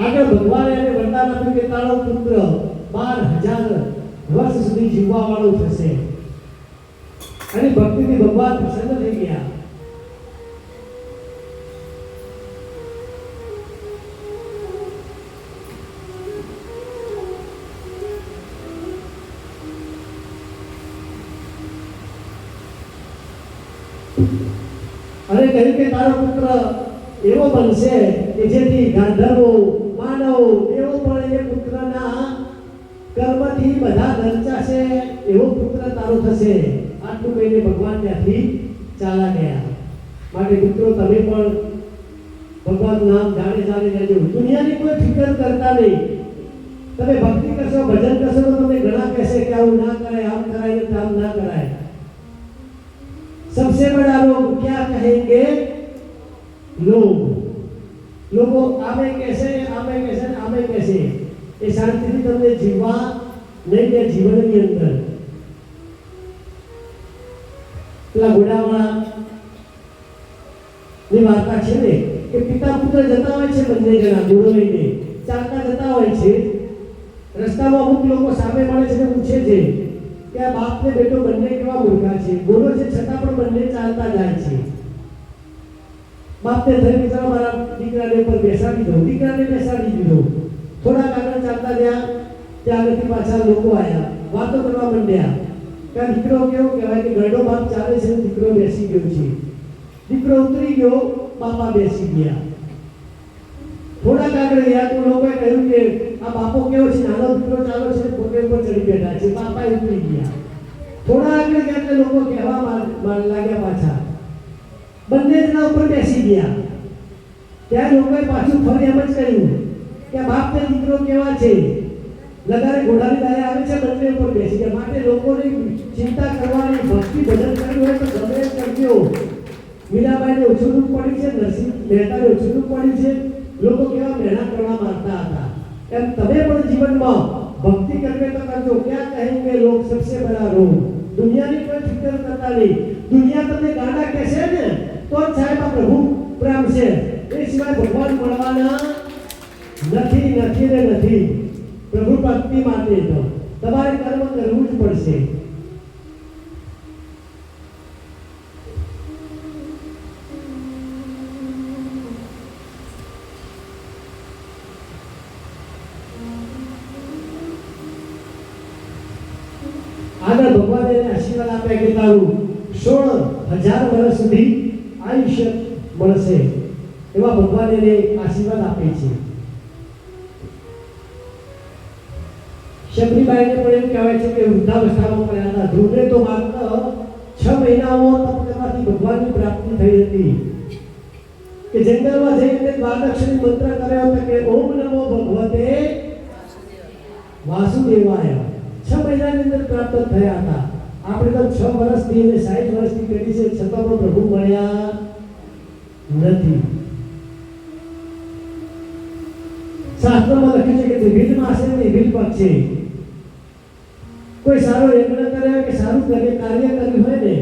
આગળ ભગવાને એને વરદાન આપ્યું કે તારો પુત્ર 12,000 વર્ષ સુધી જીવવા વાળો થશે. અને ભક્તિથી ભગવાન પ્રસન્ન થઈ ગયા. અને કહ્યું કે તારો પુત્ર એવો બનશે કે જેથી ગાંધર્વો માનવો એવો પણ એ પુત્રના કર્મથી બધા દર્શાશે એવો પુત્ર તારો થશે. આટલું કહીને ભગવાન ત્યાંથી ચાલા ગયા. માટે મિત્રો તમે પણ ભગવાનનું નામ જાણે લેજો. દુનિયાની કોઈ ફિકર કરતા નહીં. તમે ભક્તિ કરશો, ભજન કરશો તો તમને ઘણા કહેશે કે આવું ના કરાય, આમ કરાય ને આમ ના કરાય. सबसे बड़ा रोग क्या कहेंगे? लोगो आमे कैसे એ શાંતિથી તમને જીવવા નહીં દે જીવનની અંદર. પેલા ઘોડાવાળા ની વાર્તા છે ને કે પિતા પુત્ર જતા હોય છે બંને જણા ઘોડો લઈને ચાલતા જતા હોય છે. રસ્તામાં અમુક લોકો સામે મળે છે ને પૂછે છે કે આ બાપ ને બેટો બંને કેવા મૂર્ખા છે. ઘોડો છે છતાં પણ બંને ચાલતા જાય છે. બાપને થઈ વિચારો મારા દીકરાને પર બેસાડી દો. દીકરાને બેસાડી દીધો. થોડા આગળ ચાલતા ગયા ત્યારથી પાછા લોકો આવ્યા, વાતો કરવા માંડ્યા કે દીકરો કેવો કહેવાય કે ગરડો બાપ ચાલે છે, દીકરો બેસી ગયો છે. દીકરો ઉતરી ગયો, બાપા બેસી ગયા. થોડા આગળ ગયા તો લોકોએ કહ્યું કે આ બાપો કેવો છે, નાનો દીકરો ચાલો છે, પોતે ઉપર ચડી બેઠા છે, બાપા ઉતરી ગયા. થોડા આગળ ગયા એટલે લોકો કહેવા લાગ્યા પાછા બંને જણા ઉપર બેસી ગયા. ત્યાં લોકોએ પાછું ફરી એમ જ કહ્યું કે બાપ ને દીકરો કેવા છે, લગારે ઘોડાની દાએ આવે છે, બંને ઉપર બેસી ગયા. માટે લોકોની ચિંતા કરવાની, ભક્તિ ભજન કરવું હોય તો ગમે એમ કરજો. મીરાબાઈને ઓછું દુઃખ પડ્યું છે, નરસિંહ મહેતાને ઓછું દુઃખ પડ્યું છે. લોકો કેવા મહેનત કરવા માંગતા હતા. એમ તમે પણ જીવનમાં ભક્તિ કરવે તો કરજો. ક્યાં કહેંગે લોગ સબસે બડા રોગ. દુનિયાની કોઈ ફિકર કરતા નહીં. દુનિયા તમને ગાંડા કહેશે ને તો સાહેબ આ પ્રભુ પ્રેમ છે, એ સિવાય ભગવાન મળવાના નથી. પ્રભુ ભક્તિ માટે તો તમારે કર્મ કરવું જ પડશે. આગળ ભગવાન એને આશીર્વાદ આપ્યા કે તારું 16,000 વર્ષ સુધી આયુષ્ય મળશે. એવા ભગવાન એને આશીર્વાદ આપે છે. શબરીબાઈને પણ એમ કહેવાય છે કે વૃદ્ધાવસ્થામાં પડ્યા હતા. ધ્રુવને તો માત્ર 6 મહિનાઓ તપ કરવાથી ભગવાનની પ્રાપ્તિ થઈ હતી. કે જંગલમાં જઈને દ્વાદક્ષરી મંત્ર કર્યો હતો કે ઓમ નમો ભગવતે વાસુદેવાય. 6 મહિનાની અંદર પ્રાપ્ત થયા હતા. આપણે તો 6 વર્ષથી અને 60 વર્ષથી કરી છે, છતાં પણ પ્રભુ મળ્યા નથી. શાસ્ત્રમાં લખ્યું છે કે ત્રિવિધ માસે નિર્વિધ પક્ષે કોઈ સારો યજ્ઞ કર્યો કે સારું કાર્ય કર્યું હોય ને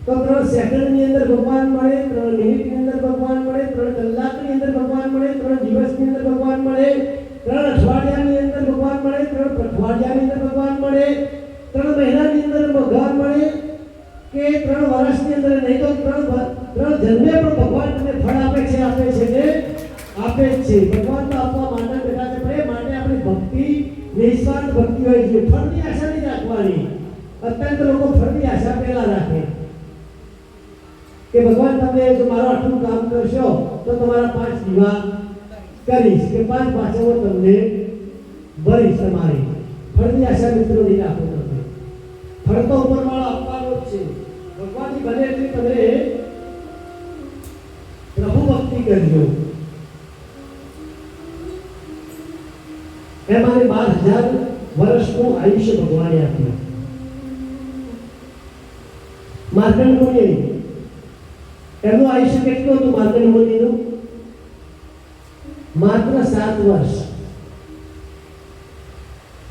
તો 3 સેકન્ડની અંદર ભગવાન મળે, 3 મિનિટની અંદર ભગવાન મળે, 3 કલાકની અંદર ભગવાન મળે, 3 દિવસની અંદર ભગવાન મળે, 3 અઠવાડિયાની અંદર ભગવાન મળે, 3 પખવાડિયાની અંદર ભગવાન મળે, 3 મહિનાની અંદર ભગવાન મળે કે 3 વર્ષની અંદર, નહીં તો 3 જન્મે પણ ભગવાન તમને ફળ આપે છે આપે જ છે. ભગવાન તો આપવા માટે બેઠા છે. પણ એ માટે આપણી ભક્તિ નિસ્વાર્થ ભક્તિ હોય છે. ફળની આશા નહીં રાખવાની. અત્યારે તો લોકો ફળની આશા પહેલા રાખે કે ભગવાન તમે જો મારું આટલું કામ કરશો તો તમારા 5 દીવા કરીશ કે 5 પાછળ તમને ભરીશ. તમારી ફળની આશા મિત્રો નહીં રાખો. તમે ફળ તો ઉપરવાળો આપવાનો જ છે. ભગવાનની બને એટલી તમે પ્રભુ ભક્તિ કરજો. એમાં 12,000 વર્ષનું આયુષ્ય ભગવાને આપ્યું. માર્કંડ મુનિ એમનું આયુષ્ય કેટલું હતું? માર્કંડ મુનિનું માત્ર 7 વર્ષ.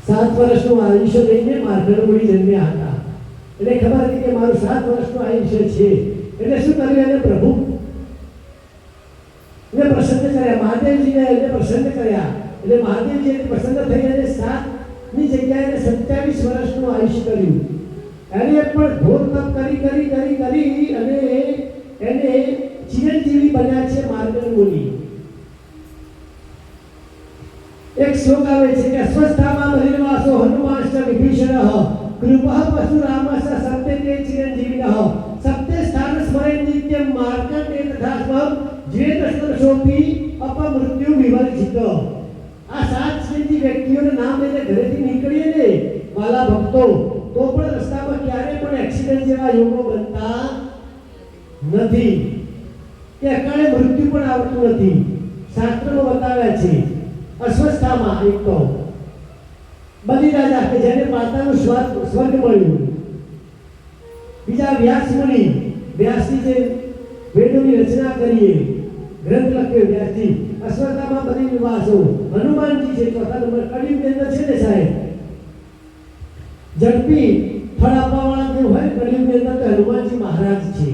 7 વર્ષનું આયુષ્ય લઈને માર્કંડ મુનિ જન્મ્યા હતા. એટલે ખબર હતી કે મારું 7 વર્ષનું આયુષ્ય છે. એટલે શું કર્યું? એને પ્રભુ ને પ્રસન્ન કર્યા. મહાદેવજીને એને પ્રસન્ન કર્યા. એટલે મહાદેવજી પ્રસન્ન થઈ અને 7ની જગ્યાએ 27 વર્ષનું આયુષ્ય કર્યું. એને પણ ઘોર તપ કરી અને એને ચિરંજીવી બન્યા છે માર્કંડ મુનિ. એક શ્લોક આવે છે કે સ્વસ્થામાં બલિર્વાસો હનુમાનશ્ચ વિભીષણઃ કૃપઃ પરશુરામશ્ચ સત્ય તે ચિરંજીવિનઃ સત્ય સ્થાન સ્મરે નિત્યમ માર્કંડે તથા સ્વમ જ્વેતસ્તરશોપી અપમૃત્યુ વિવર્જિત. આ 7 શ્રેષ્ઠ વ્યક્તિઓના નામ લઈને ઘરેથી નીકળીએ ને વાલા ભક્તો તો પણ રસ્તામાં ક્યારે પણ એક્સિડન્ટ જેવા યોગો બનતા નથી કે અકાળે મૃત્યુ પણ આવતું નથી. શાસ્ત્રમાં બતાવ્યા છે. અસ્વસ્થામાં એક તો બલિરાજા કે જેને માતાનું સ્વર્ગ મળ્યું. બીજા વ્યાસ મુનિ વ્યાસજી જે વેદોની રચના કરી, ગ્રંથ લખ્યો વ્યાસજી, અશ્વત્થામા બધી નિવાસો, હનુમાનજી છે ચોથા નંબર કળિયુગની અંદર છે ને સાહેબ, ઝડપી ફળ આપવાવાળા જે હોય કળિયુગની અંદર તો હનુમાનજી મહારાજ છે.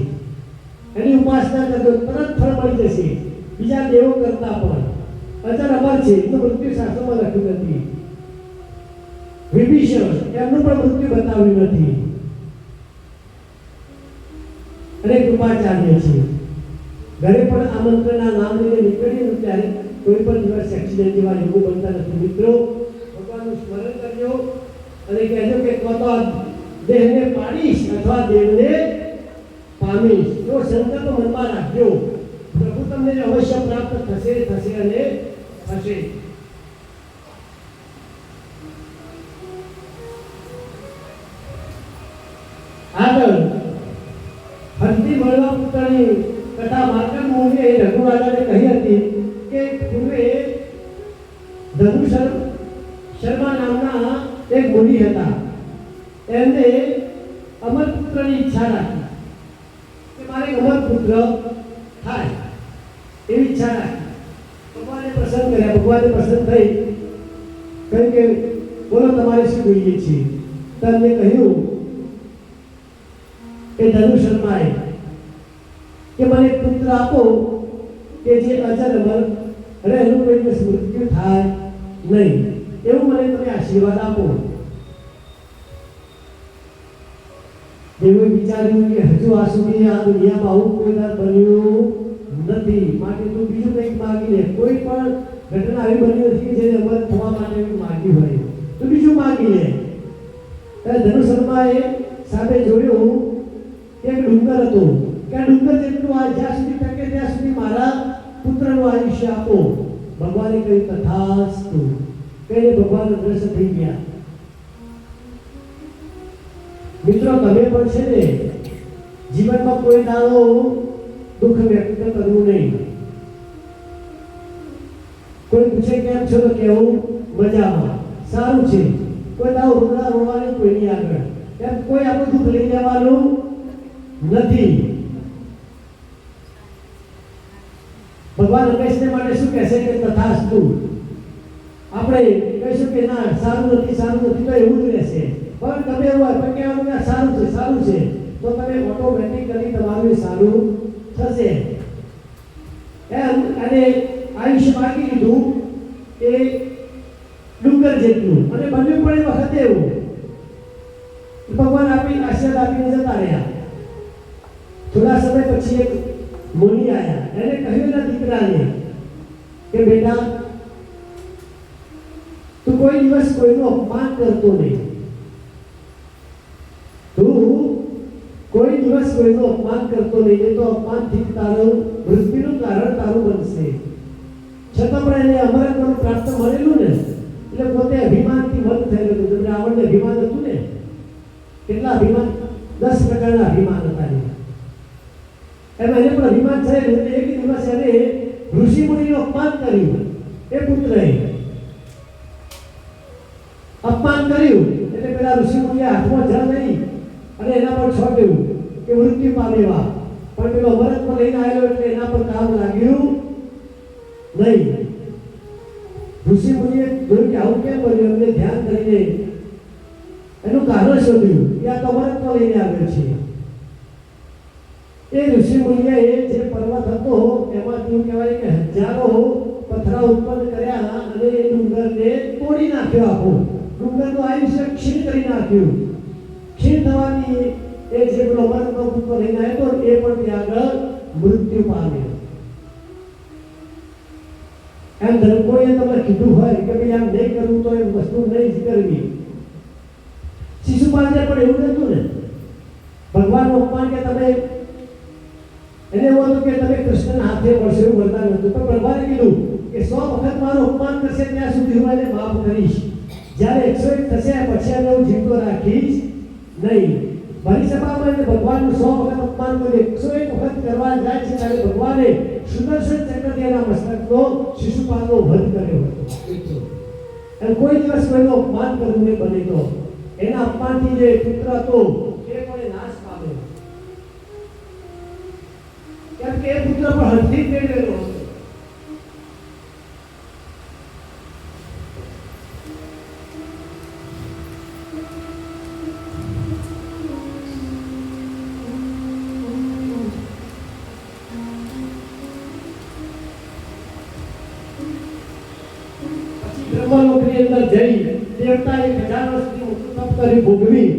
એની ઉપાસના કરજો તરત ફળ મળી જશે, બીજા દેવો કરતા પણ. અચર અમર છે, તો મૃત્યુ શાસ્ત્રોમાં લખ્યું નથી. વિભીષણ એમનું પણ મૃત્યુ બતાવ્યું નથી. અને કૃપાચાર્ય છે. ઘરે પણ આમંત્રણના નામ લઈને નીકળીએ ત્યારે કોઈ પણ દિવસ એક્સિડન્ટ જેવા યોગો બનતા નથી. મિત્રો, ભગવાનનું સ્મરણ કરજો અને કહેજો કે તો દેહને પાડીશ અથવા દેવને પામીશ. તો સંકલ્પ મનમાં રાખજો, પ્રભુ તમને અવશ્ય પ્રાપ્ત થશે થશે અને થશે. આગળ હરતી મળવા પુત્રની કથા માર્કંડ મુનિએ રઘુરાજાને કહી હતી કે પૂર્વે ધનુ શર્મા નામના એક મુનિ હતા. એમને અમર પુત્રની ઈચ્છા રાખી કે મારે અમર પુત્ર થાય એવી ઈચ્છા રાખી. ભગવાને પ્રસન્ન કર્યા. ભગવાને પ્રસન્ન થઈ કહ્યું કે બોલો તમારે શું જોઈએ છે. તમને કહ્યું કે ધનુ શર્માએ કે મને પુત્ર આપો કે જે અજર અમર રહે, એનું કોઈ દિવસ મૃત્યુ થાય નહીં, એવું મને તમે આશીર્વાદ આપો. દેવોએ વિચાર્યું કે હજુ આ સુધી આ દુનિયામાં આવું કોઈ દર બન્યું નથી, માટે તું બીજું કંઈક માગી લે. કોઈ પણ ઘટના આવી બની નથી કે જેને અમર થવા માટે માગ્યું હોય, તું બીજું માગી લે. ધનુ શર્માએ સામે જોયું કે એક ડુંગર હતો, કે આ ડુંગર જેટલું આ જ્યાં સુધી ટકે ત્યાં સુધી મારા પુત્રનું આયુષ્ય આપો. ભગવાને કહ્યું તથાસ્તુ કહીને ભગવાન અદ્રશ્ય થઈ ગયા. મિત્રો, તમે પણ છે ને જીવનમાં કોઈ દાડો દુઃખ વ્યક્ત કરવું નહીં. કોઈ પૂછે કેમ છો તો કહેવું મજામાં, સારું છે. કોઈ દાડો રોડા રોવાની કોઈની આગળ, એમ કોઈ આપણું દુઃખ લઈ જવાનું નથી. ભગવાન હંમેશને માટે શું કહેશે કે તથાસ્તુ. આપણે કહીશું કે ના સારું નથી સારું નથી તો એવું જ રહેશે. પણ તમે એવું હોય પણ કહેવાનું કે સારું છે સારું છે, તો તમે ઓટોમેટિકલી તમારું સારું થશે. એમ અને આયુષ્ય માગી લીધું એ ડુંગર જેટલું, અને બન્યું પણ એ વખતે એવું. ભગવાન આપી આશીર્વાદ આપીને જતા રહ્યા. થોડા સમય પછી એક મુનિ આવ્યા. એને કહ્યું એના દીકરાને કે બેટા, તું કોઈ દિવસ કોઈનું અપમાન કરતો નહીં. તું કોઈ દિવસ કોઈનું અપમાન કરતો નહીં, એ તો અપમાનથી તારું મૃત્યુનું કારણ તારું બનશે. છતાં પણ એને અમરત્વનું પ્રાપ્ત મળેલું ને, એટલે પોતે અભિમાનથી બંધ થયેલું હતું. રાવણને અભિમાન હતું ને, કેટલા અભિમાન? 10 પ્રકારના અભિમાન હતા. એમાં એને પણ અભિમાન થયેલું. એક દિવસ એને ઋષિ મુનિનું અપમાન કર્યું. એ પુત્રએ અપમાન કર્યું એટલે પેલા ઋષિ મુનિએ હાથમાં જળ લઈ અને એના પર છોડ્યું કે મૃત્યુ પામેવા. પણ પેલો અમરત્વ લઈને આવેલો એટલે એના પર કામ લાગ્યું નહીં. ઋષિ મુનિએ જોયું કે આવું કેમ બન્યું, એમને ધ્યાન કરીને એનું કારણ શોધ્યું કે આ તો અમરત્વ લઈને આવ્યો છે. એ ઋષિ મુનિએ જે પર્વત હતો એમાંથી કહેવાય કે હજારો પથરા ઉત્પન્ન કર્યા અને એ ડુંગરને તોડી નાખ્યો. આખો ડુંગરનું આયુષ્ય ક્ષીણ કરી નાખ્યું. ક્ષીણ થવાની એ જે પેલો અમરત્વ પુત્ર લઈને આવ્યો એ પણ ત્યાં આગળ મૃત્યુ પામ્યો. એમ ધર્મોએ તમને કીધું હોય કે ભાઈ આમ નહીં કરવું તો એ વસ્તુ નહીં જ કરવી. શિશુપાલને પણ એવું નતું ને. ભગવાનનું અપમાન કે તમે એને એવું હતું કે તમે કૃષ્ણના હાથે પડશો એવું વરદાન હતું. પણ ભગવાને કીધું કે 100 વખત મારું અપમાન કરશે ત્યાં સુધી હું એને માફ કરીશ. જ્યારે 101 થશે પછી એને હું જીવતો રાખીશ નહીં. ભરી સભામાં એને ભગવાનનું 100 વખત અપમાન કર્યું. 101 વખત કરવા જાય છે ત્યારે ભગવાને સુદર્શન ચક્રથી એના મસ્તકનો શિશુપાલનો વધ કર્યો હતો. અને કોઈ દિવસ કોઈનું અપમાન કરવું નહીં બને તો એના અપમાનથી જે પુત્ર હતો એ પણ નાશ પામ્યો. કેમ કે એ પુત્ર પણ હરથી મેળવેલો હતો. બ્રહ્મલોકની અંદર જઈ દેવતા 1000 વર્ષની તપ કરી ભોગવી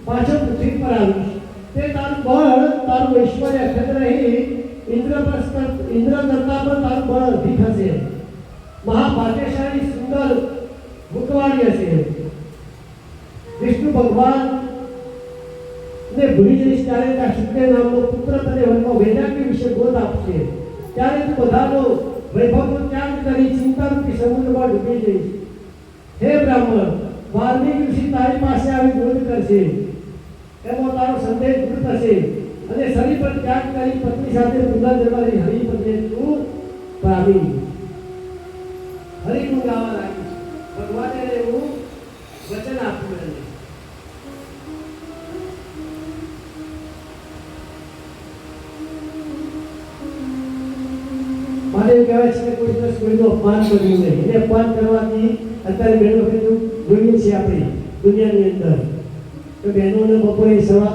પાછો પૃથ્વી પર આવ્યો. તે તારું બળ તારું ઐશ્વર્ય અખંડ રહી ઇન્દ્ર કરતા પણ તારું બળ અધિક હશે. મહાભાગ્યશાળી સુંદર મુખવાળી હશે. વિષ્ણુ ભગવાન ને ભૂલી જઈશ ત્યારે ત્યાં શુક્ર નામનો પુત્ર તને વનમાં વૈરાગ્ય વિશે બોધ આપશે. ત્યારે તું બધાનો વૈભવનો ત્યાગ કરી ચિંતારૂપી સમુદ્રમાં ડૂબી જઈશ. હે બ્રાહ્મણ, વાલ્મીકી ઋષિ તારી પાસે આવી બોધ કરશે. એમાં તારો સંદેશ દૂર થશે અને શરીર પર ત્યાગ કરી પત્ની સાથે પુનર્જન્મની હરિપદને તું પામી. હરિનું ગાવા લાગીશ. ભગવાને એવું વચન આપ્યું એને. મારે એવું કહેવાય છે કે કોઈ દિવસ કોઈનું અપમાન કર્યું નહીં. એને અપમાન કરવાથી અત્યારે ઘણી વખત જોઈએ છીએ આપણે દુનિયાની અંદર તો બહેનોને બપોરે સવા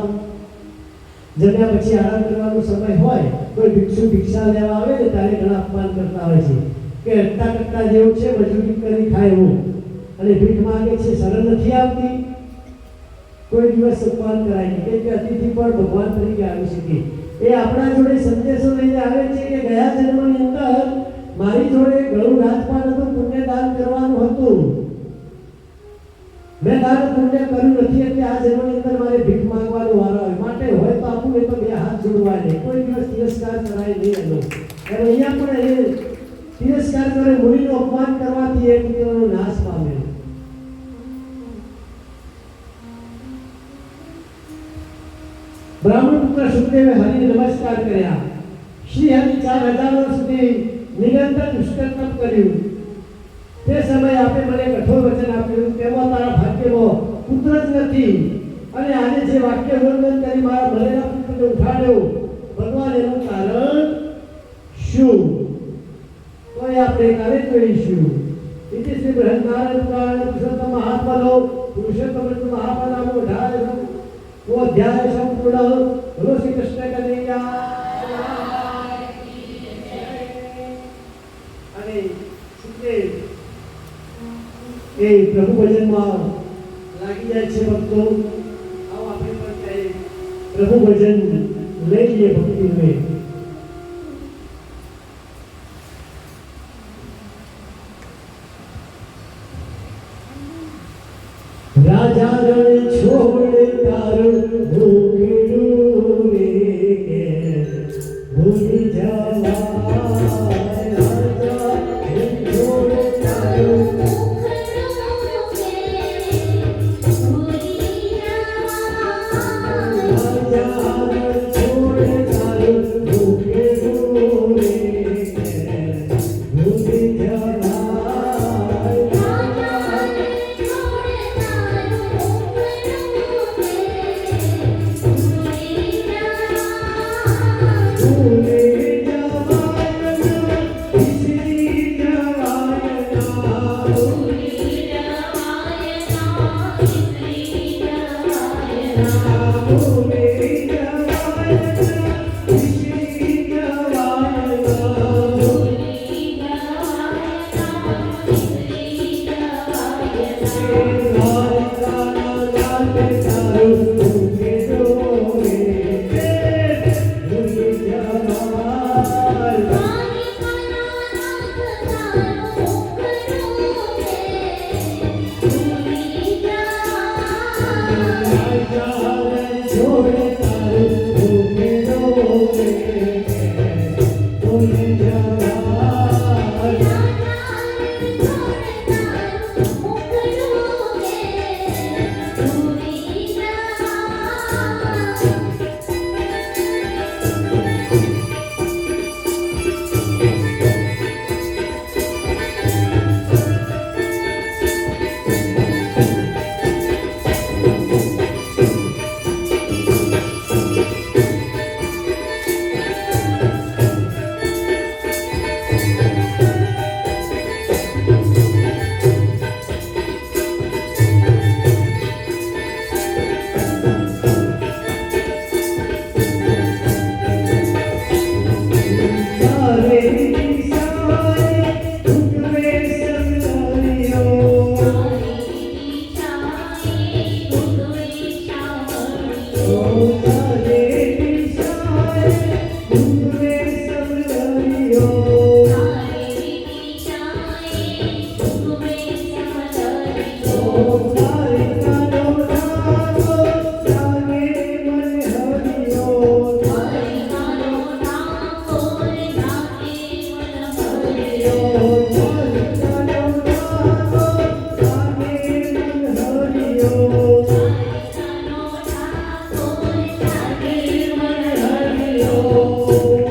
જમ્યા પછી આરામ કરવાનો સમય હોય, કોઈ ભિક્ષુ ભિક્ષા લેવા આવે ને ત્યારે ઘણા અપમાન કરતા હોય છે કે હટ્ટા કટ્ટા જેવું છે, મજૂરી કરી ખાય એવું, અને ભીખ માંગે છે, શરણ નથી આવતી. કોઈ દિવસ અપમાન કરાય નહીં કે અતિથિ પણ ભગવાન તરીકે આવી શકે. એ આપણા જોડે સંદેશો લઈને આવે છે કે ગયા જન્મની અંદર મારી જોડે ઘણું રાજપાટ હતું, પુણ્ય દાન કરવાનું હતું, મેં દાન પુણ્ય કર્યું નથી એટલે આ જન્મની અંદર મારે ભીખ માંગવાનો વારો આવ્યો. માટે હોય તો આપું, એ તો બે હાથ જોડવા નહીં. કોઈ દિવસ તિરસ્કાર કરાય નહીં એનો. અને અહીંયા પણ એ તિરસ્કાર કરે, મુનિનું અપમાન કરવાથી એ પુત્રનો નાશ પામે. બ્રાહ્મણ પુત્ર સુખદેવે હરિને નમસ્કાર કર્યા. શ્રી હરિ 4000 વર્ષ સુધી નિરંતર દુષ્કર તપ કર્યું. તે સમયે આપે મને કઠોર વચન આપ્યું, તેમાં તારા ભાગ્યમાં પુત્ર જ નથી, અને આજે જે વાક્ય ઉલ્લંઘન કરી મારા ભરેલા પુત્રને ઉઠાડ્યો, ભગવાન એનું કારણ શું? તો એ આપણે કાલે જોઈશું. ઇતિ શ્રી બૃહન્નારાયણ પુરાણ પુરુષોત્તમ મહાત્મનો પુરુષોત્તમ મહાપનામો 18 वो अध्याय संपूर्ण. बोलो श्री कृष्ण कन्हैया. અને સુખદેવ એ પ્રભુ ભજનમાં લાગી જાય છે. ભક્તો આવો આપણે પણ કહીએ પ્રભુ ભજન લઈ લઈએ ભક્તિને. રાજા રણ છોડ તારું ભૂખડું રે કે ભૂલી જવા. રાજા રણ છોડ તારું તુમે સમજ્યો Oh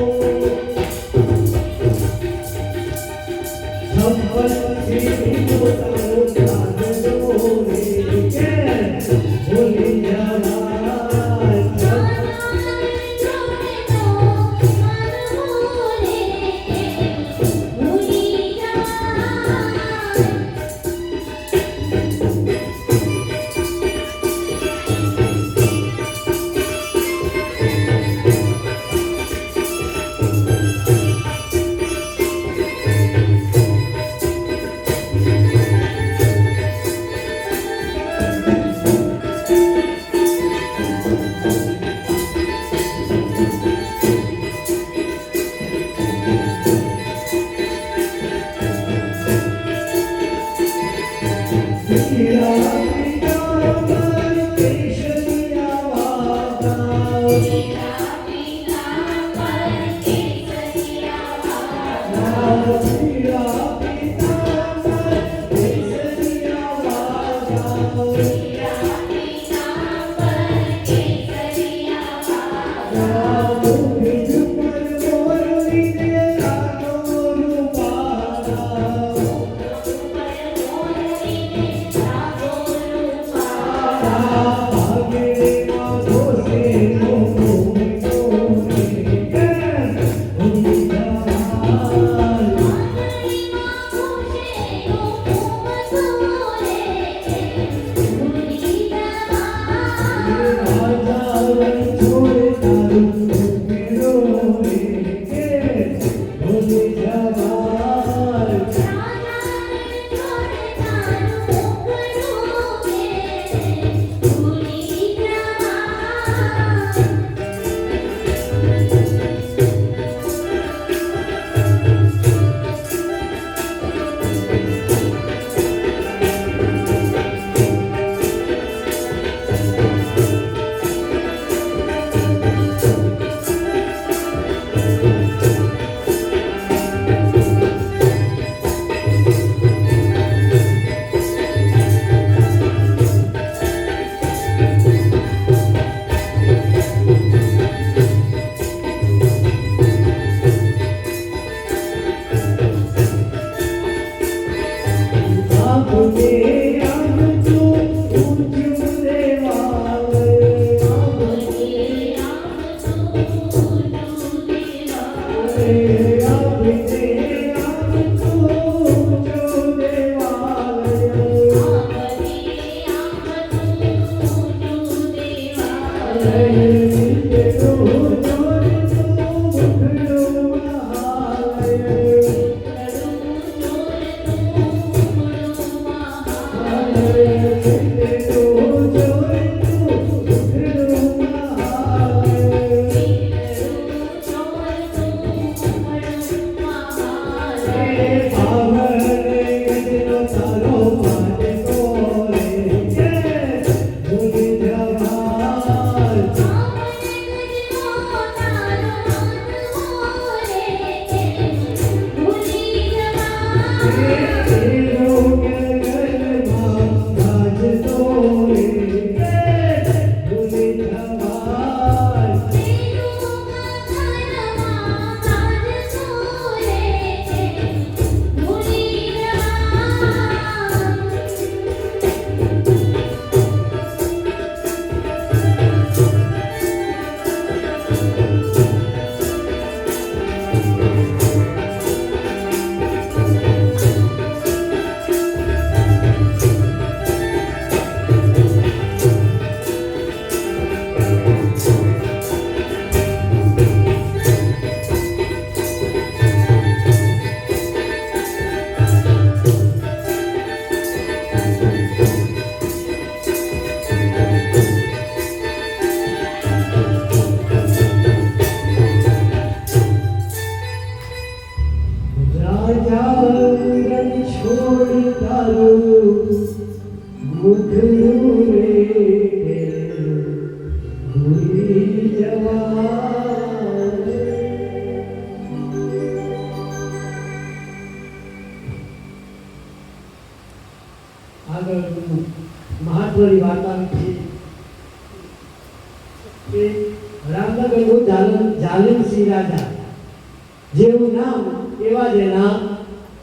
જેવું નામ એવા જ એના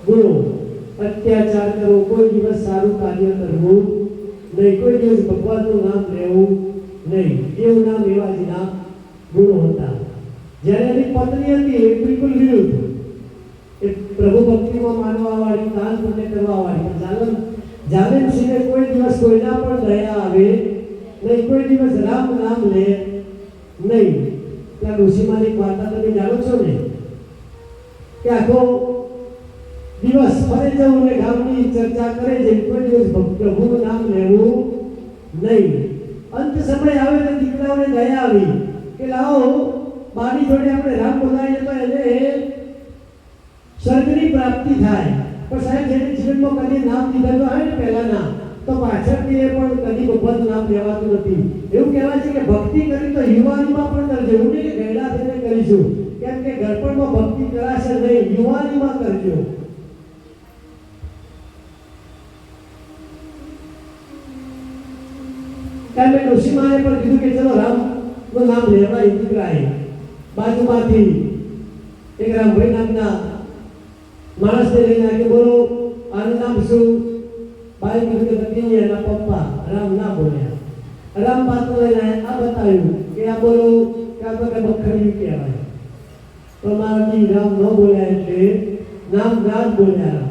ગુણો. અત્યાચાર કરવો, કોઈ દિવસ સારું કાર્ય કરવું નહીં, કોઈ દિવસ ભગવાનનું નામ લેવું નહીં. જેવું નામ એવા જ એના ગુણો હતા. જ્યારે એની પત્ની હતી એ બિલકુલ વિરુદ્ધ, એ પ્રભુ ભક્તિમાં માનવાવાળી, દાન પુણ્ય કરવાવાળી. જાનમસિંહને કોઈ દિવસ કોઈના પર દયા આવે નહીં, કોઈ દિવસ રામ નામ લે નહીં. ત્યાં ઋષિમાની વાર્તા તમે જાણો છો ને, કે આખો દિવસ ફરે જવું ને ગામની ચર્ચા કરે છે, કોઈ દિવસ પ્રભુનું નામ લેવું નહીં. અંત સમય આવે તો દીકરાઓને દયા આવી કે લાવો બાની જોડે આપણે રામ બોલાવીએ તો એને સ્વર્ગની પ્રાપ્તિ થાય. પણ સાહેબ જેને જીવનમાં કદી નામ લીધેલું હોય ને પહેલાના, તો પાછળથી એ પણ કદી ભગવાનનું નામ લેવાતું નથી. એવું કહેવાય છે કે ભક્તિ કરી તો યુવાનીમાં પણ કરજો, એવું નહીં કે ગયડા થઈને કરીશું, કેમ કે ગળપણમાં ભક્તિ કરાશે નહીં, યુવાનીમાં કરજો. કારણ કે ઋષિમાએ પણ કીધું કે ચલો રામનું નામ લેવાય. દીકરાએ બાજુમાંથી એક રામભાઈ નામના માણસને લઈને આગે, બોલો આનું નામ શું? બાઈ કીધું કે નથી, એના પપ્પા રામ ના બોલ્યા. રામ પાત્ર લઈને આ બતાવ્યું કે આ બોલો કે આ તો કે બખડ્યું કહેવાય. તો મારાથી રામ ન બોલ્યા એટલે નામ ના જ બોલ્યા.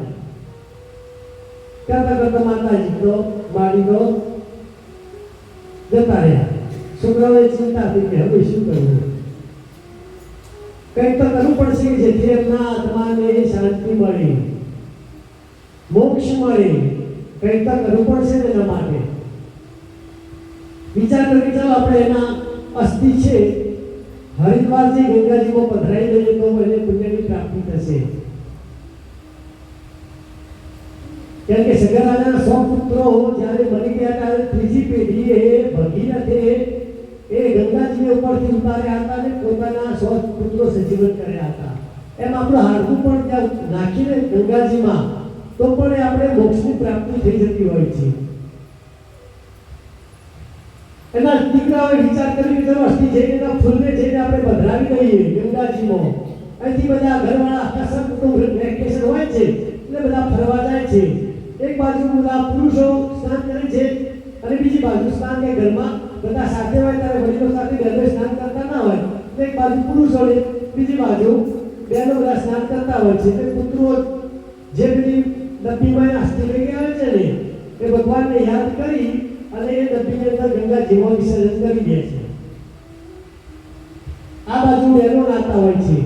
કરતા કરતા માતાજી તો બાળી તો જતા રહ્યા. છોકરાઓએ ચિંતા હતી કે હવે શું કરવું, કંઈક તો કરવું પડશે જેથી એમના આત્માને શાંતિ મળે, મોક્ષ મળે. કંઈક તો કરવું પડશે ને એના માટે. વિચાર કરી ચાલો આપણે એના અસ્થિ છે હરિદ્વારથી ગંગાજીમાં પધરાઈ દઈએ તો એને પુણ્યની પ્રાપ્તિ થશે. કેમ કે સગર રાજાના 100 પુત્રો જ્યારે મરી ગયા ત્યારે ત્રીજી પેઢીએ ભગીરથે એ ગંગાજીને ઉપરથી ઉતાર્યા હતા અને પોતાના 100 પુત્રો સજીવન કર્યા હતા. એમ આપણું હાડકું પણ ત્યાં નાખીને ગંગાજીમાં તો પણ આપણે મોક્ષની પ્રાપ્તિ થઈ જતી હોય છે. એના દીકરાઓએ વિચાર કર્યો કે ચલો અસ્થિ જઈને એના ફૂલને જઈને આપણે પધરાવી દઈએ ગંગાજીમાં. અહીંથી બધા ઘરવાળા આખા કુટુંબ વેકેશન હોય છે એટલે બધા ફરવા જાય છે. એક બાજુ બધા પુરુષો સ્નાન કરે છે અને બીજી બાજુ સ્નાન કે ઘરમાં બધા સાથે હોય ત્યારે વડીલો સાથે ઘરે સ્નાન કરતા ના હોય, એક બાજુ પુરુષો ને બીજી બાજુ બહેનો બધા સ્નાન કરતા હોય છે. એટલે પુત્રો જે પેલી ડબ્બીમાં અસ્થિ લઈ ગયા હોય છે ને એ ભગવાનને યાદ કરી અને એ ડબ્બીની અંદર ગંગાજીમાં વિસર્જન કરી દે છે. આ બાજુ બહેનો નાતા હોય છે.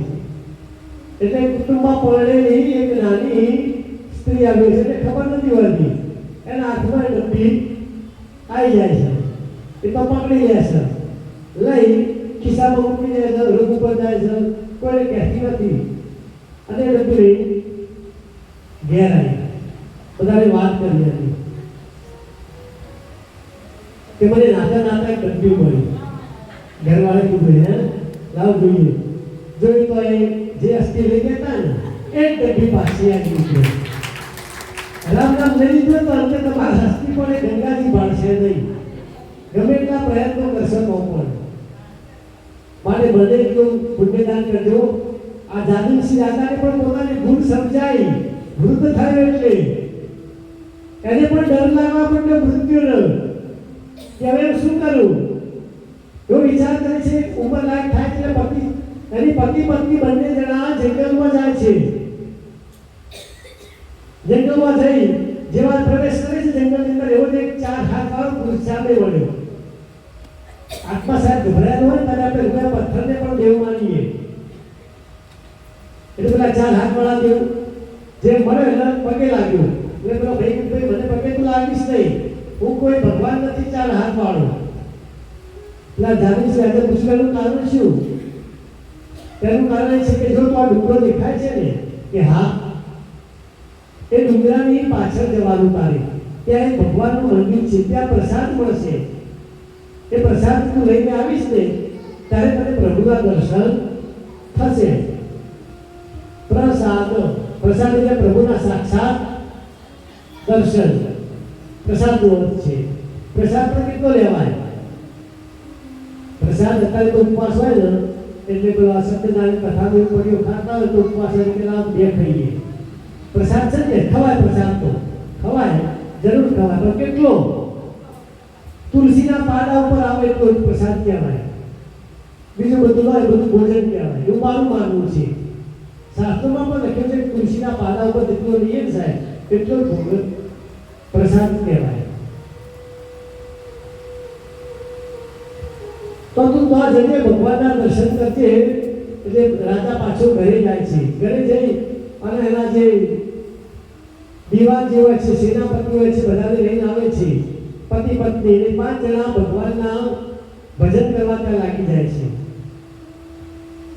એટલે કુટુંબમાં પરણેલી એક નાની સ્ત્રી આવી છે એટલે ખબર નથી હોતી, એના હાથમાં ડબ્બી આવી જાય છે. એ તો પકડી લે છે, લઈ ખિસ્સામાં મૂકી દે છે, રગ ઉપર જાય છે, કોઈને કહેતી નથી. અને એ ડબ્બી લઈ ઘેર આવી બધાને વાત કરી હતી કે મને નાતા નાતા એક ડબ્બી મળી. ઘરવાળે કીધું હે લાવ જોઈએ. જોયું તો એ જે અસ્થિ લઈ ગયા હતા ને એ ડબ્બી પાછી આવી ગઈ. રામ નામ લઈ લીધું તો અંતે તમારા અસ્થિ પણ એ ગંગાજી બાળશે નહીં, ગમે એટલા પ્રયત્નો કરશો તો પણ. માટે મને એટલું પુણ્યદાન કરજો. આ જાદવસિંહ રાજાને પણ પોતાની ભૂલ સમજાઈ, વૃદ્ધ થયો એટલે એને પણ ડર લાગવા માંડ્યો મૃત્યુનો કે હવે શું કરું. એવો વિચાર કરે છે. ઉંમર લાયક થાય એટલે એની પતિ પત્ની બંને જણા જંગલમાં જાય છે. જંગલમાં જઈ જેવા પ્રવેશ કરે છે જંગલની અંદર, એવો એક 4 હાથ વાળો પુરુષ સામે મળ્યો. આત્મા સાહેબ ગભરાયેલો હોય ત્યારે આપણે રૂપિયા પથ્થરને પણ દેવ માનીએ. એટલે પેલા 4 હાથ વાળા દેવ જે મળે એટલે પગે લાગ્યો. એટલે પેલો ભાઈ મને પગે તો લાગીશ નહીં, હું કોઈ ભગવાન નથી 4 હાથ વાળો. પેલા જાનીશ આજે પૂછવાનું કારણ શું? તેનું કારણ એ છે કે જો તો આ ડુંગરો દેખાય છે ને કે હા, એ ડુંગરાની પાછળ જવાનું તારે, ત્યાં એક ભગવાનનું મંદિર છે, ત્યાં પ્રસાદ મળશે. એ પ્રસાદ તું લઈને આવીશ ને ત્યારે તને પ્રભુના દર્શન થશે. પ્રસાદ એટલે પ્રભુના સાક્ષાત દર્શન. પ્રસાદનો અર્થ છે. પ્રસાદ પણ કેટલો લેવાય? પ્રસાદ અત્યારે તો ઉપવાસ હોય ને એટલે પેલા સત્યનારાયણ કથાનું પડ્યો ખાતા હોય તો ઉપવાસ પેલા બે ખાઈએ. પ્રસાદ છે ને, ખવાય, પ્રસાદ તો ખવાય, જરૂર ખવાય, પણ કેટલો? તુલસીના પાડા ઉપર આવે એટલો જ પ્રસાદ કહેવાય. બીજું બધું હોય બધું ભોજન કહેવાય. એવું મારું માનવું છે. શાસ્ત્રોમાં પણ લખ્યું છે કે તુલસીના પાડા ઉપર જેટલો નિયમ થાય એટલો જ ભોજન પ્રસાદ કહેવાય. તો તું તો જઈને ભગવાનના દર્શન કરજે. એટલે રાજા પાછો ઘરે જાય છે. ઘરે જઈ અને એના જે દીવાન જે હોય છે, સેનાપતિ હોય છે, બધાને લઈને આવે છે. પતિ પત્ની અને 5 જણા ભગવાનના ભજન કરવા ત્યાં લાગી જાય છે.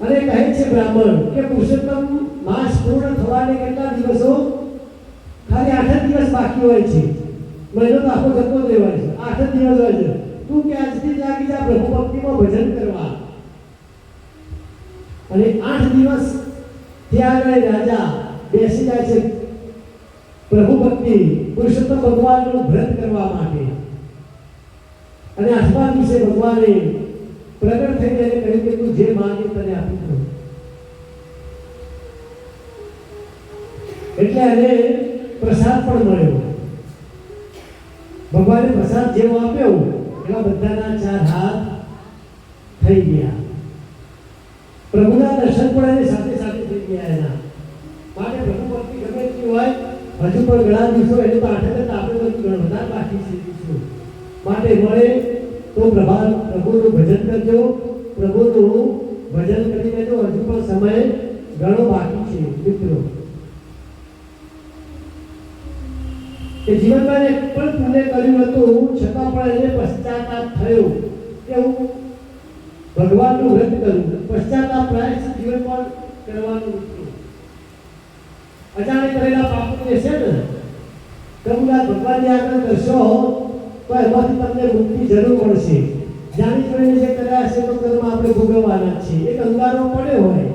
અને કહે છે બ્રાહ્મણ કે પુરુષોત્તમ માસ પૂર્ણ થવાને કેટલા દિવસો? ખાલી 8 જ દિવસ બાકી હોય છે. મહિનો તો આખો જતો જ રહેવાય છે. 8 જ દિવસ હોય છે. તું કે આજથી જ લાગી જા પ્રભુ ભક્તિમાં ભજન કરવા. અને 8 દિવસ ત્યાં આગળ રાજા બેસી જાય છે પ્રભુ ભક્તિ પુરુષોત્તમ ભગવાનનું વ્રત કરવા માટે. અને 8મા દિવસે ભગવાને પ્રગટ થઈને એને કહ્યું કે તું જે માંગે તને આપી દઉં. એટલે એને પ્રસાદ પણ મળ્યો. ભગવાને પ્રસાદ જેવો આપ્યો એવા બધાના 4 હાથ થઈ ગયા. પ્રભુના દર્શન પણ એને સાથે સાથે થઈ ગયા એના. માટે પ્રભુ ભક્તિ ગમે તેવી હોય હજુ પણ ઘણા દિવસો એને તો 8 જ આપણે બધું ઘણા બધા બાકી છે દિવસો. માટે મળે તો પ્રભુનું ભજન કરજો. પ્રભુનું ભજન કરી લેજો. હજુ પણ સમય ઘણો બાકી છે મિત્રો. એ જીવનમાં એક પણ પુણ્ય કર્યું હતું છતાં પણ એને પશ્ચાતાપ થયો કે હું ભગવાનનું વ્રત કરું. પશ્ચાતાપ પ્રાયશ્ચિત જીવનમાં કરવાનું હતું. અજાણે કરેલા પાપોને છે ને કબૂલા ભગવાનની આગળ કરશો તો એમાંથી તમને મુક્તિ જરૂર મળશે. જાણી જોઈને જે કર્યા છે તો કર્મ આપણે ભોગવવાના જ છે. એક અંગારો પડ્યો હોય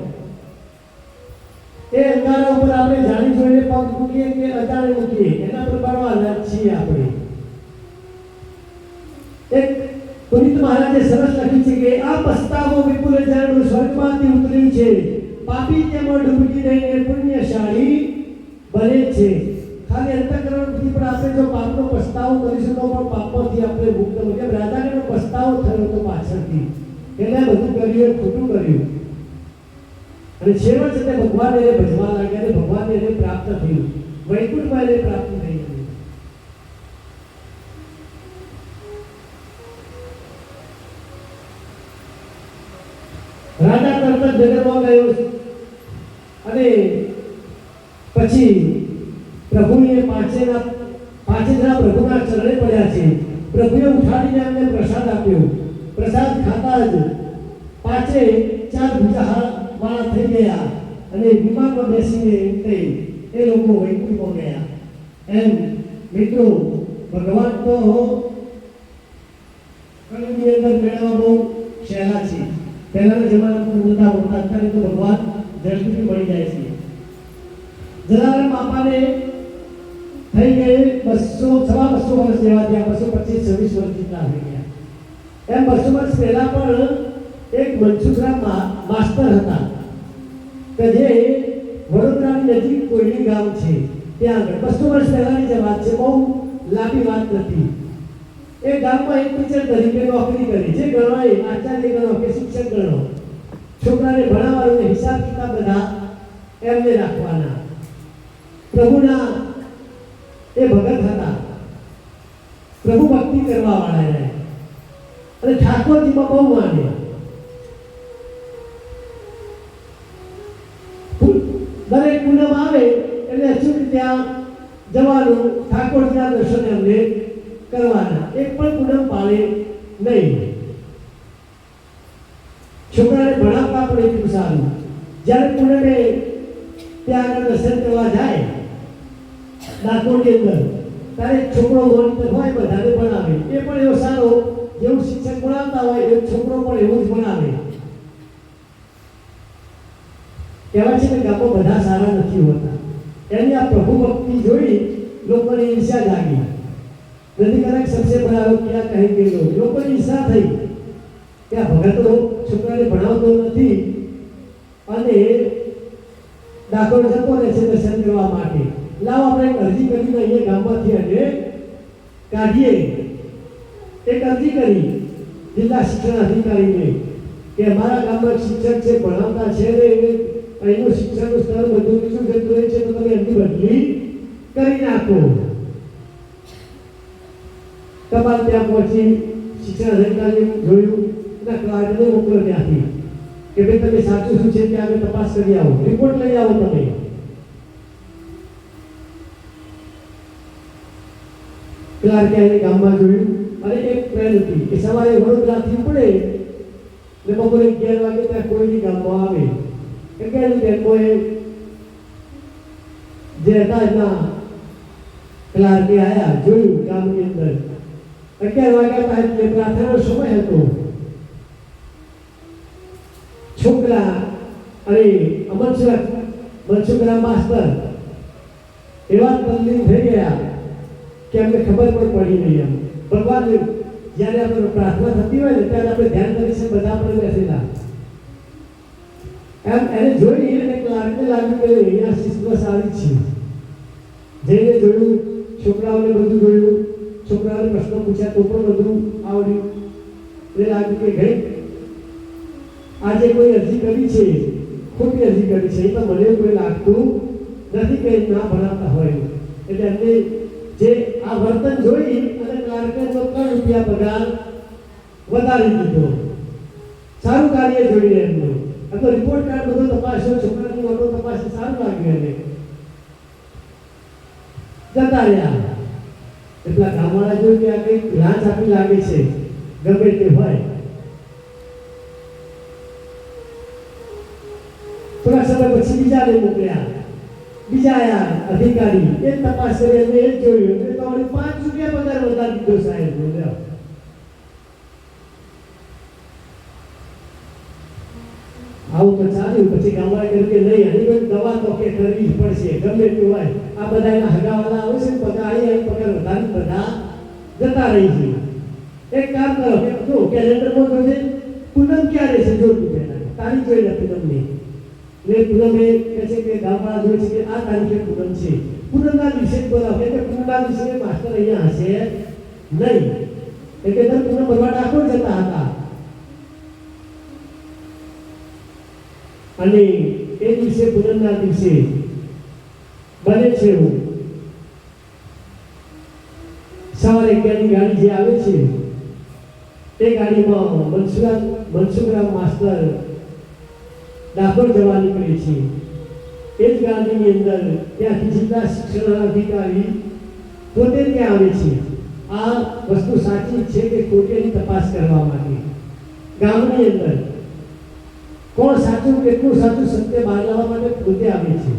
એ અંગારા ઉપર આપણે જાણી જોઈને પગ મૂકીએ કે અજાણે મૂકીએ એના પર પડવાના જ છીએ આપણે. એક પુનિત મહારાજે સરસ લખ્યું છે કે આ પસ્તાવો વિપુલ જળ સ્વર્ગમાંથી ઉતર્યું છે. પાપી તેમાં ડૂબકી રહીને પુણ્યશાળી બને છે. ખાલી અંતઃકરણથી પણ આપણે જો પાપનો પસ્તાવો કરીશું તો પણ પાપમાંથી આપણે મુક્ત બનીએ. રાજાને પસ્તાવો થયો તો પાછળથી એને બધું કર્યું ખોટું કર્યું અને છેવટ છે ભગવાન એને ભજવા લાગ્યા અને ભગવાન એને પ્રાપ્ત થયું. વૈકુંઠમાં એને પ્રાપ્ત થઈ ગયું. રાજા તરત જ નગરમાં ગયો અને પછી પ્રભુએ પાંચે જણા પ્રભુના ચરણે પડ્યા છે. પ્રભુએ ઉઠાડીને એમને પ્રસાદ આપ્યો. પ્રસાદ ખાતા જ 4 ભુજા વાળા થઈ ગયા અને વિમાનમાં બેસીને એ લોકો વૈકુંઠમાં ગયા. એમ મિત્રો ભગવાન તો કળિયુગની અંદર મેળવવા બહુ સહેલા છે. પહેલાના જમાનામાં નહોતા હોતા. અત્યારે તો ભગવાન ઝડપથી મળી જાય છે. જલારામ બાપાને થઈ ગયે 200 વર્ષ જેવા થયા. 225-26 વર્ષ જેટલા થઈ ગયા. એમ 200 વર્ષ પહેલા પણ એક મનસુખરામ માસ્ટર હતા કે જે વડોદરાની નજીક કોયલી ગામ છે ત્યાં આગળ 200 વર્ષ પહેલાની જે વાત છે. બહુ લાંબી વાત નથી. એ ગામમાં એક ટીચર તરીકે નોકરી કરી. જે ગણાય આચાર્ય ગણો કે શિક્ષક ગણો છોકરાને ભણાવવાનો હિસાબ કિતાબ બધા એમને રાખવાના. પ્રભુના એ ભગત હતા. પ્રભુ ભક્તિ કરવા વાળા અને ઠાકોરજીમાં બહુ માન્યા. દરેક પૂનમ આવે એટલે અચૂક ત્યાં જવાનું. ઠાકોરજીના દર્શન એમને કરવાના. એક પણ પૂનમ પાળે નહીં. છોકરાને ભણાવતા પણ એટલું સારું. જ્યારે પૂનમે ત્યાં આગળ દર્શન કરવા જાય ડાકોરની અંદર ત્યારે છોકરો મોનિટર હોય બધાને ભણાવે. એ પણ એવો સારો જેવું શિક્ષક ભણાવતા હોય એવું છોકરો પણ એવું જ ભણાવે. કહેવાય છે કે ગામમાં બધા સારા નથી હોતા. એની આ પ્રભુ ભક્તિ જોઈ લોકોની ઈર્ષ્યા જાગી. નદી કરાક સબસે બડા લોગ ક્યાં કહેંગે લોકોની ઈર્ષા થઈ કે આ ભગતો છોકરાને ભણાવતો નથી અને ડાકોર જતો રહે છે દર્શન કરવા માટે. લાવો આપણે એક અરજી કરીને અહીંયા ગામમાંથી અને કાઢીએ. એક અરજી કરી જિલ્લા શિક્ષણ અધિકારીને કે અમારા ગામમાં શિક્ષક છે, ભણાવતા છે ને અહીંનું શિક્ષણનું સ્તર બધું નીચું જતું રહે છે, તો તમે એમની બદલી કરી નાખો. તમારે ત્યાં પહોંચી શિક્ષણ અધિકારીએ જોયું અને ક્લાર્કને મોકલો ત્યાંથી કે ભાઈ તમે સાચું શું છે ત્યાં આગળ તપાસ કરી આવો, રિપોર્ટ લઈ આવો. તમે ક્લાર્કે આવીને ગામમાં જોયું અને એક ટ્રેન હતી કે સવારે વડોદરાથી ઉપડે ને બપોરે 11 વાગે ત્યાં કોઈની ગામમાં આવે. 11 બેનોએ જે હતા એના ક્લાર્કે આવ્યા, જોયું ગામની અંદર 11 વાગ્યા હતા એટલે પ્રાર્થનાનો સમય હતો. છોકરા અને મનસુખરામ માસ્ટર એવા તલ્લીન થઈ ગયા કે અમને ખબર પણ પડી નહીં. એમ ભગવાન જ્યારે આપણે પ્રાર્થના થતી હોય ને ત્યારે આપણે ધ્યાન કરીશું, બધા આપણે બેસેલા એમ એને જોઈ અને ક્લાર્કને લાગ્યું કે અહીંયા શિસ્ત સારી છે. જઈને જોયું, છોકરાઓને બધું જોયું, છોકરાઓને પ્રશ્નો પૂછ્યા તો પણ બધું આવડ્યું. એટલે લાગ્યું કે ભાઈ આજે કોઈ અરજી કરી છે, ખોટી અરજી કરી છે, એ તો મને કોઈ લાગતું નથી કે ના ભણાવતા હોય. એટલે એમને જે આ વર્તન જોઈ અને ક્લાર્કે ₹3 પગાર વધારી દીધો. સારું કાર્ય જોઈને એમનું આ તો રિપોર્ટ કાર્ડ બધો તપાસ્યો, છોકરાની ઓટો તપાસી, સારું લાગ્યું એને. જતા રહ્યા. એટલા ગામવાળા જોયું કે આ કંઈક લાંચ આપી લાગે છે, ગમે તે હોય. થોડા સમય પછી બીજાને મોકલ્યા. બીજા આયા અધિકારી, એ તપાસ કરી અને એ જોયું એટલે તમારે ₹5 પગાર વધારી દીધો સાહેબ. બોલ્યા આવું તો ચાલ્યું. પછી ગામવાળા કહ્યું કે નહીં, આની કોઈ દવા તો કે કરવી જ પડશે, ગમે તે હોય. આ બધા એના હગાવાલા આવે છે, પગાર અહીં પગાર વધારી બધા જતા રહી છે. એક કામ કરો, જો કેલેન્ડરમાં જોજે પૂનમ ક્યારે છે, જોતું પહેલા તારીખ જોઈ લે પૂનમની. ને પૂનમે કહે છે કે ગામવાળા જોઈ છે કે આ તારીખે પૂનમ છે, પૂનમના દિવસે જ બોલાવો. એટલે પૂનમના દિવસે માસ્ટર અહીંયા હશે નહીં. એટલે દર પૂનમ ભરવા ડાકોર જતા હતા અને એ દિવસે પૂનમના દિવસે બને છે એવું સવારે 11ની ગાડી જે આવે છે તે ગાડીમાં મનસુખરામ માસ્ટર ડાકોર જવા નીકળે છે. એ જ ગાડીની અંદર ત્યાંથી જિલ્લા શિક્ષણ અધિકારી પોતે ત્યાં આવે છે. આ વસ્તુ સાચી છે કે ખોટીની તપાસ કરવા માટે ગામની અંદર કોણ સાચું, કેટલું સાચું, સત્ય બહાર લાવવા માટે પોતે આવે છે.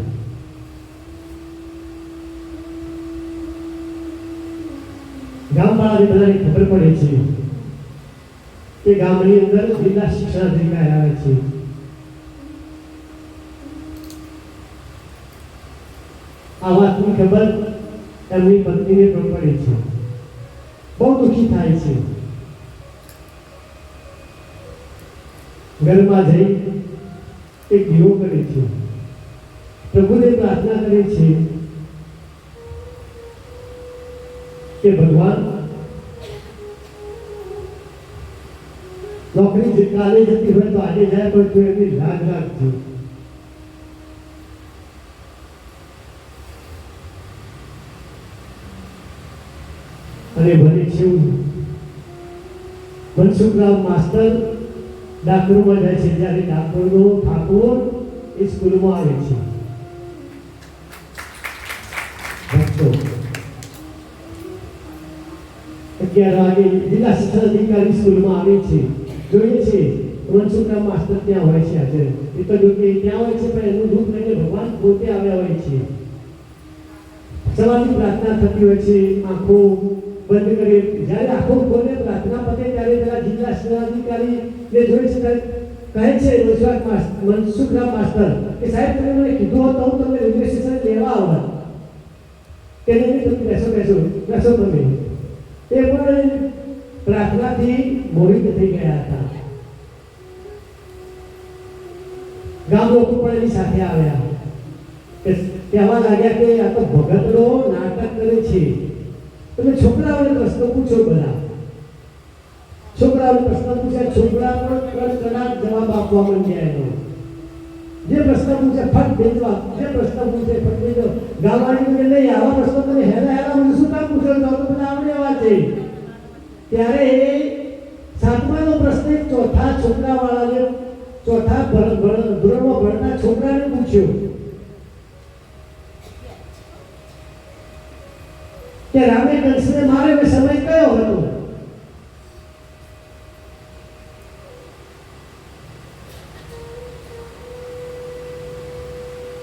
ગામવાળાને બધાને ખબર પડે છે કે ગામની અંદર જિલ્લા શિક્ષણ અધિકારી આવે છે. આ વાતની ખબર એમની પત્નીને પણ પડે છે. બહુ દુઃખી થાય છે. ઘરમાં જઈ એક દીવો કરે છે, પ્રભુને પ્રાર્થના કરે છે કે ભગવાન નોકરી કાલે જતી હોય તો આજે જાય, પણ તું એની લાગ રાખજો. અને ભલે છે મનસુખરામ માસ્ટર ડાકોરમાં જાય છે. જ્યારે ડાકોરનો ઠાકોર એ સ્કૂલમાં આવે છે. ભક્તો 11 વાગે જિલ્લા શિક્ષણ અધિકારી સ્કૂલમાં આવે છે. જોઈએ છે મનસુખરામ માસ્ટર ત્યાં હોય છે. આજે એ તો જોકે ત્યાં હોય છે, પણ એનું દુઃખ લઈને ભગવાન પોતે આવ્યા હોય છે. સવારની પ્રાર્થના થતી હોય છે, આંખો બંધ કરી. જ્યારે આંખો ખોલે પ્રાર્થના પતે ત્યારે પેલા જિલ્લા શિક્ષણ અધિકારી ને જોઈ છે, કહે છે મનસુખરામ માસ્ટર કે સાહેબ તમે મને કીધું હોત તો હું તમને રેલવે સ્ટેશન લેવા આવત. કે નહીં, તમે બેસો તમે. એ પણ પ્રાર્થનાથી મોહિત થઈ ગયા હતા. ગામ લોકો પણ એની સાથે આવ્યા. કહેવા લાગ્યા કે આ તો ભગતનો નાટક કરે છે. તમે છોકરાઓને પ્રશ્ન પૂછો. બધા છોકરાઓને પ્રશ્ન પૂછ્યા, છોકરા પણ કડાક જવાબ આપવા માંડ્યા. એનો જે પ્રશ્ન પૂછે ફટ ભેજવા, જે પ્રશ્ન પૂછે ફટ ભેજો. ગામવાળી કે નહીં, આવા પ્રશ્નો તમે હેલા મને શું કામ પૂછો છો? તો બધા આવડે એવા છે. ત્યારે સાતમાનો પ્રશ્ન ચોથા છોકરાવાળાને, ચોથા ધોરણમાં ભણતા છોકરાને પૂછ્યો કે રામે કંસને માર્યો સમય કયો હતો?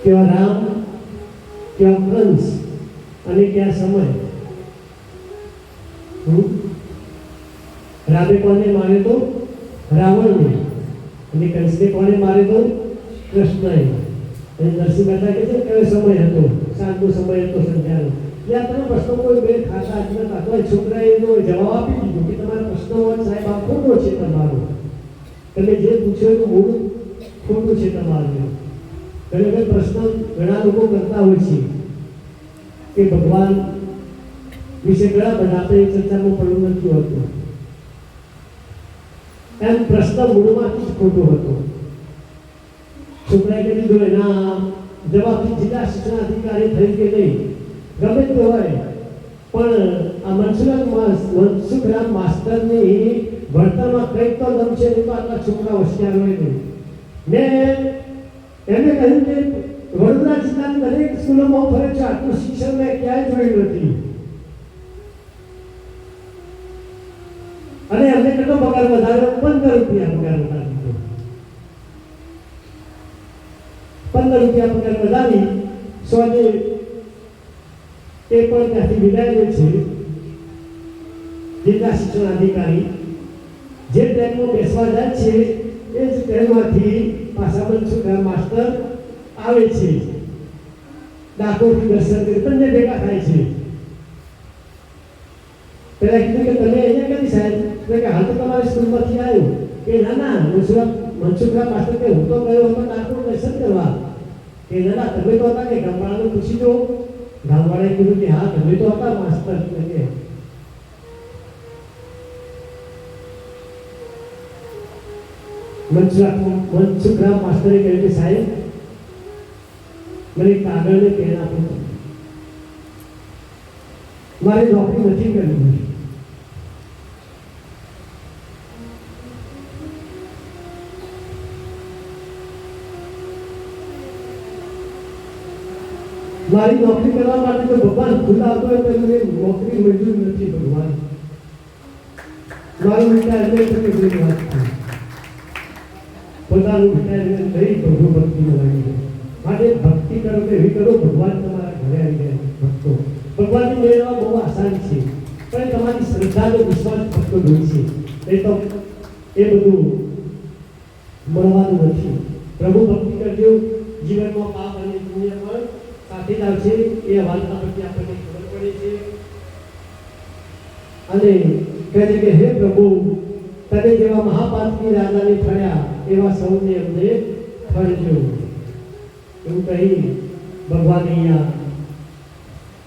ક્યાં રામ, ક્યાં કંસ અને ક્યાં સમય? રામે કોને માર્યો તો? રાવણને. અને કંસને કોને માર્યો તો? કૃષ્ણએ. અને નરસિંહ મહેતા કહે છે કયો સમય હતો? સાંજનો સમય હતો, સંધ્યાનો. ત્યાં તમે પ્રશ્નો કોઈ બે ખાતા જ નતા. તો છોકરાએ એનો જવાબ આપી દીધો કે તમારા પ્રશ્નો સાહેબ આ ખોટો છે તમારો. તમે જે પૂછ્યો એનું મૂળ ખોટું છે તમારું. ઘણા પ્રશ્ન ઘણા લોકો કરતા હોય છે કે ભગવાન વિશે ઘણા બધા આપણે ચર્ચામાં પડવું નથી હોતું. એમ પ્રશ્ન મૂળમાંથી જ ખોટો હતો. છોકરાએ કીધું એના જવાબથી જિલ્લા શિક્ષણ અધિકારી થઈ કે નહીં ગમે તે હોય, પણ આ મનસુખરામ માસ્તરની ભણતરમાં કંઈક તો દમ છે. નહીં તો આટલા છોકરા હોશિયાર હોય નહીં. મેં એમને કહ્યું કે વડોદરા જિલ્લાની દરેક સ્કૂલોમાં ફરે છે, આટલું શિક્ષણ મેં ક્યાંય જોયું નથી. અને અમને કેટલો પગાર વધાર્યો? 15 રૂપિયા પગાર વધારી. 15 રૂપિયા પગાર વધારી. સોજે એ પણ ત્યાંથી વિદાય લે છે જિલ્લા શિક્ષણ અધિકારી. જે ટ્રેનમાં બેસવા જાય છે એ જ ટ્રેનમાંથી પાછા મનસુખરામ માસ્ટર આવે છે. ડાકોરથી દર્શન કરી બંને ભેગા થાય છે. પેલા કીધું કે તમે અહીંયા કરી સાહેબ? કે હાલ તો તમારી સ્કૂલમાંથી આવ્યું. કે ના મનસુખરામ માસ્ટર કે હું તો ગયો હતો ડાકોર દર્શન કરવા. કે ના તમે તો હતા કે ગામવાળાને પૂછી દો. ગામવાળાએ કીધું કે હા તમે તો હતા માસ્ટર. કે મનસુખરામ માસ્ટરે કહ્યું કે સાહેબ મને કાગળને પેન આપો. મારે નોકરી નથી કરવી. મારી નોકરી કરવા માટે તો ભગવાન ખુદ આવતો હોય તો મને નોકરી મંજૂર નથી. ભગવાન મારું રિટાયરમેન્ટ વાત છે. પોતાનું રિટાયરમેન્ટ લઈ પ્રભુ ભક્તિમાં લાગી જાય. માટે ભક્તિ કરો કે એવી કરો ભગવાન તમારા ઘરે આવી જાય. ભક્તો ભગવાનને મેળવવા બહુ આસાન છે, પણ તમારી શ્રદ્ધાનો વિશ્વાસ ભક્તો જોઈ છે. એ તો એ બધું મળવાનું નથી. પ્રભુ ભક્તિ કરજો, જીવનમાં પાપ અને પુણ્ય પણ સાથે જ આવશે. એ વાર્તા પરથી આપણને ખબર પડે છે. અને કહે છે કે હે પ્રભુ તને જેવા મહાપાતકી રાજાને ફળ્યા એવા સૌને અમને ફળજો. એવું કહી ભગવાન અહીંયા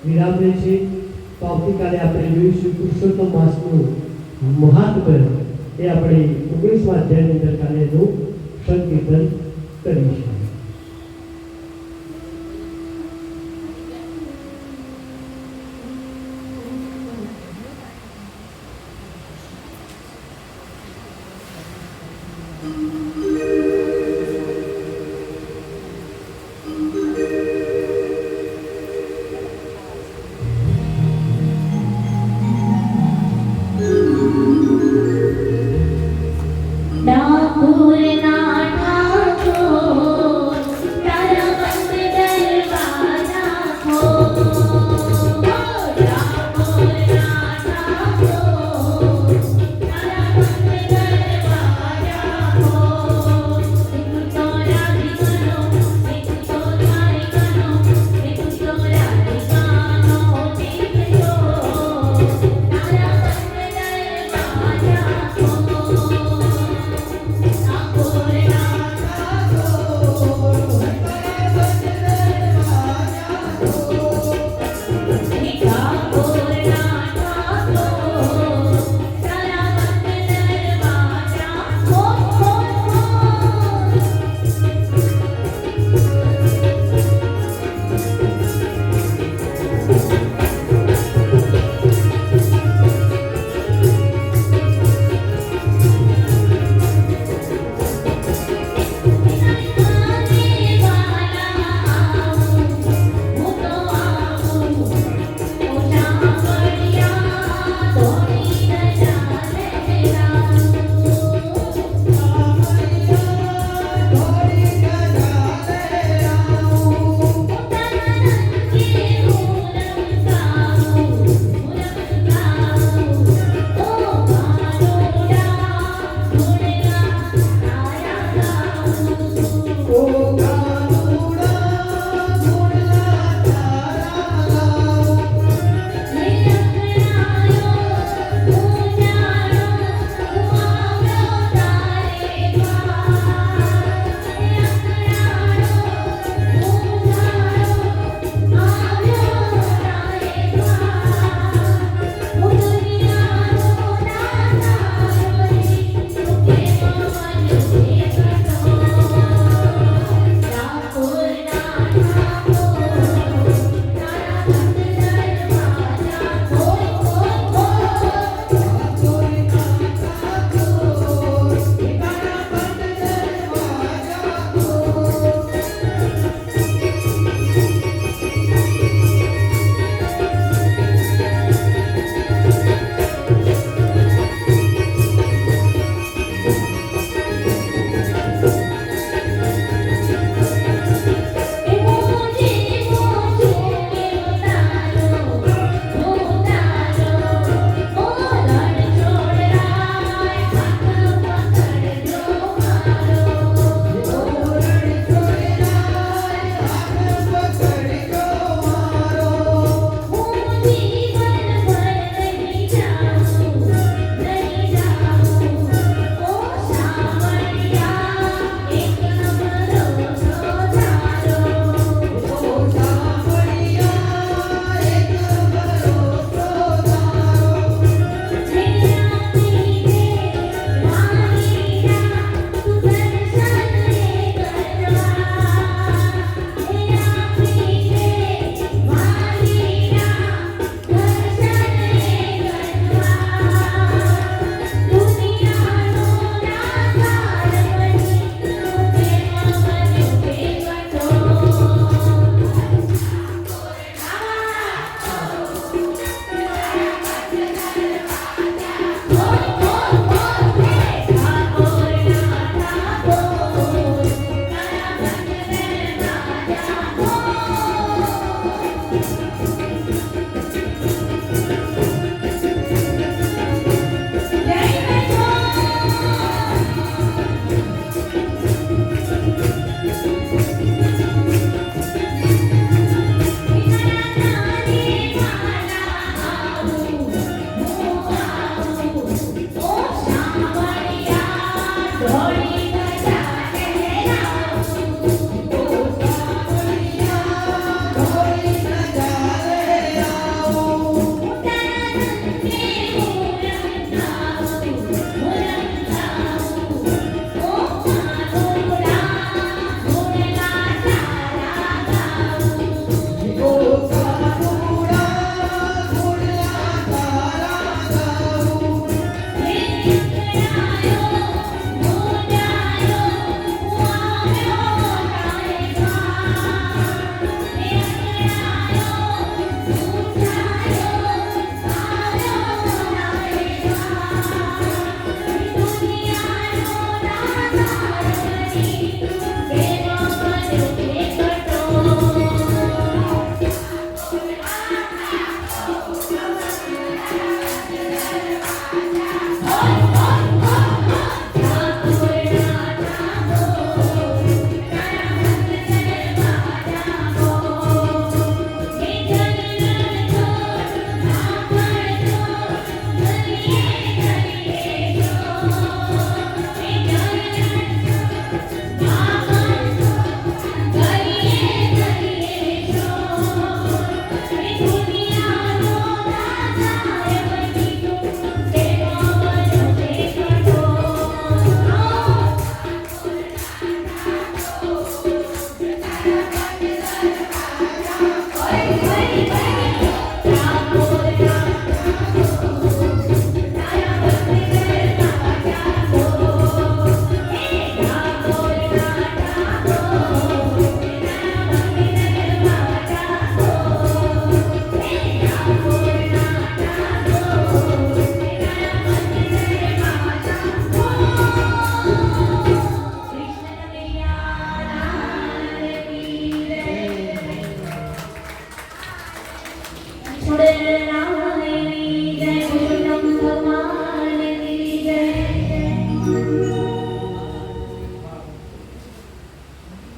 વિરામ લે છે. તો આવતીકાલે આપણે જોઈશું પુરુષોત્તમ માસનું મહાત્મ્ય. એ આપણે 19મા અધ્યાયની અંદર કાલે એનું સંકીર્તન કરીશું. ડાકોરના ઠાકોર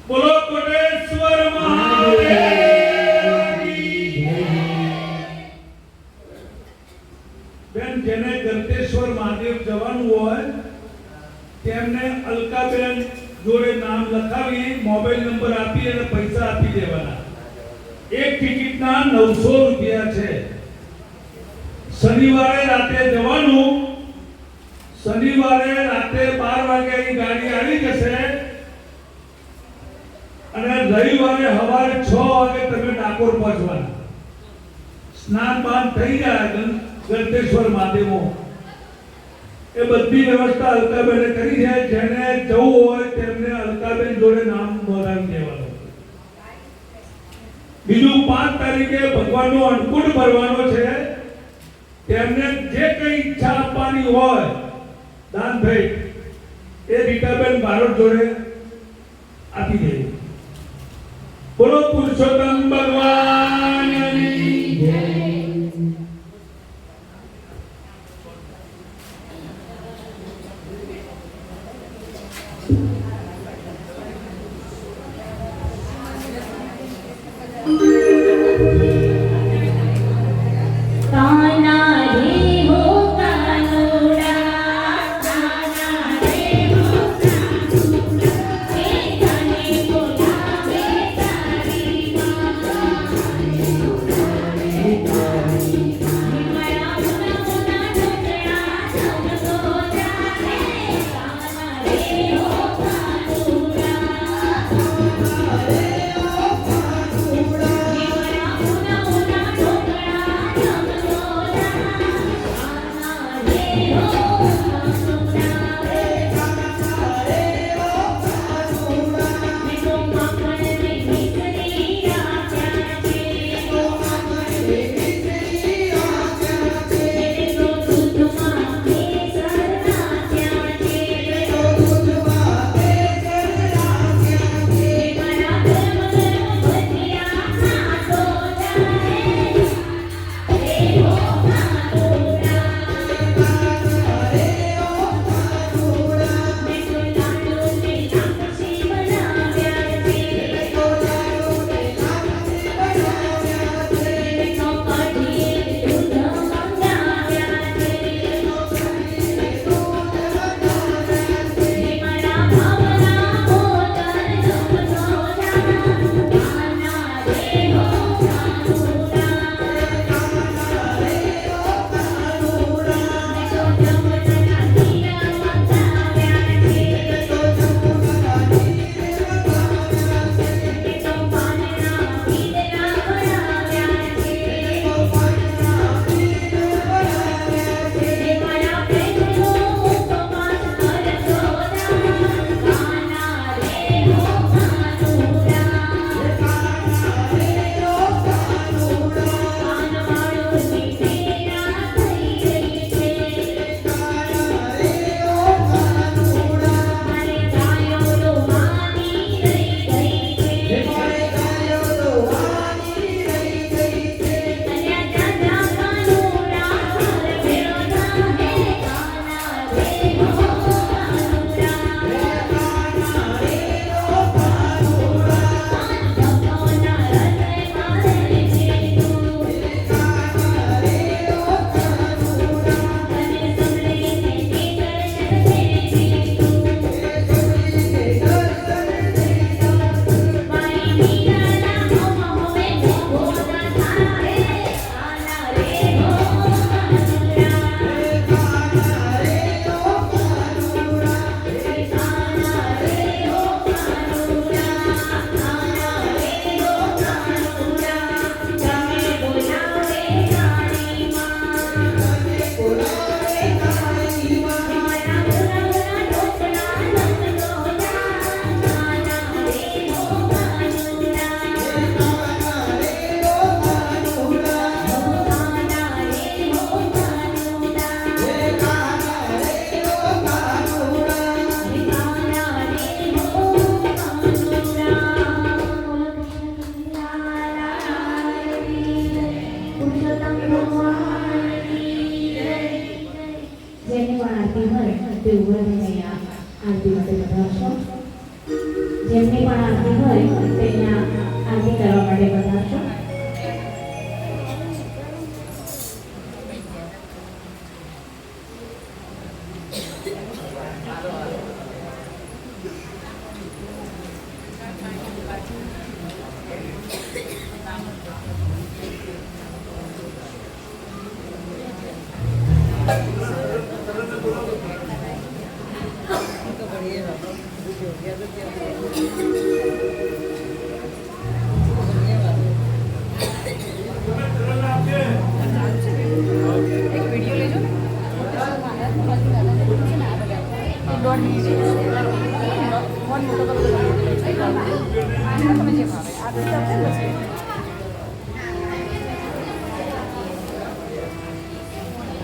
બોલો કોટેશ્વર મહાદેવની જય। બેન જેને ગળતેશ્વર મહાદેવ જવાનું હોય તેમને અલકાબેન જોડે નામ લખાવી મોબાઈલ નંબર આપી અને પૈસા આપી દેવાના। એક ટિકિટના 900 રૂપિયા છે। શનિવારે રાતે જવાનું। શનિવારે રાતે 12 વાગે અહીં ગાડી આવી જશે અને રવિવારે સવારે 6 વાગે તમે ડાકોર પહોંચવાના। સ્નાન બાન થઈ જાય ગળતેશ્વર મહાદેવમાં એ બધી વ્યવસ્થા અલકાબેને કરી છે। જેને જવું હોય તેમને અલકાબેન જોડે નામ નોંધાવી દેવાનું। બીજું 5 તારીખે ભગવાનનો અન્નકૂટ ભરવાનો છે। તેમને જે કઈ ઈચ્છા આપવાની હોય દાન ભેટ એ રીટાબેન બારોટ જોડે આપી દે। બોલો પુરુષોત્તમ ભગવાનની જય।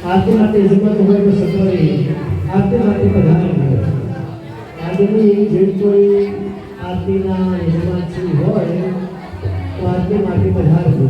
આરતી માટે હિંમત હોય તો સત્વરે આરતી માટે પધારજો. આજની જે કોઈ આરતીના યજમાનશ્રી હોય તો આરતી માટે પધારજો.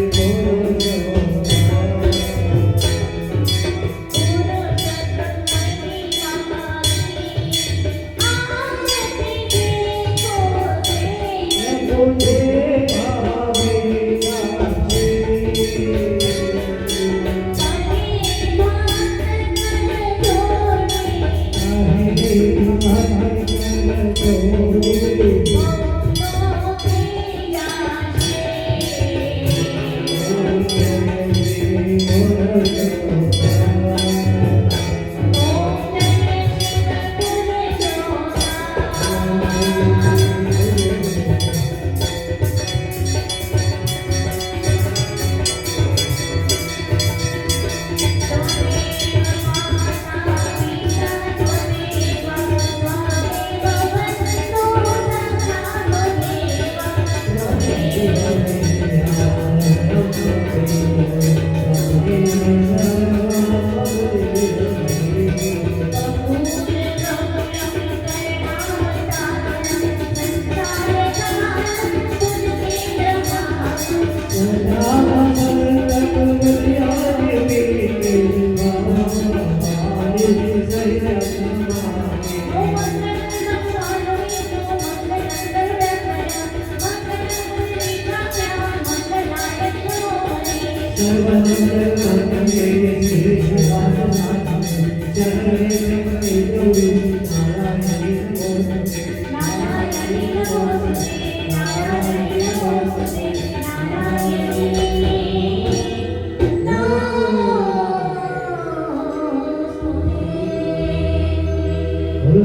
Oh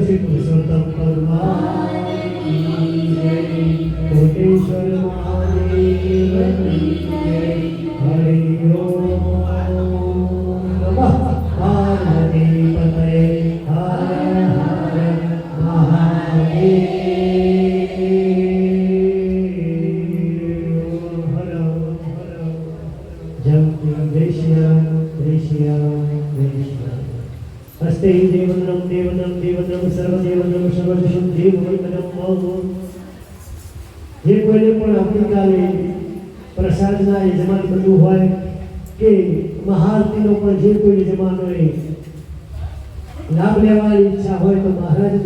શ્રી પુરુષોત્તમ પરમાત્મા કોટેશ્વર મહાદેવ હરિ ઓમ નમઃ પાર્વતી પતયે હર હર મહાદેવ હર હર જમ દેશ્ય હસ્તે દેવનમ દેવનમ દેવનમ સર્વદેવનમ સર્વદુષમ દેવનમ જે કોઈને પણ આવતીકાલે પ્રસાદના યજમાન બનવું હોય કે મહાઆરતીનો પણ જે કોઈ યજમાનોએ લાભ લેવાની ઈચ્છા હોય તો મહારાજ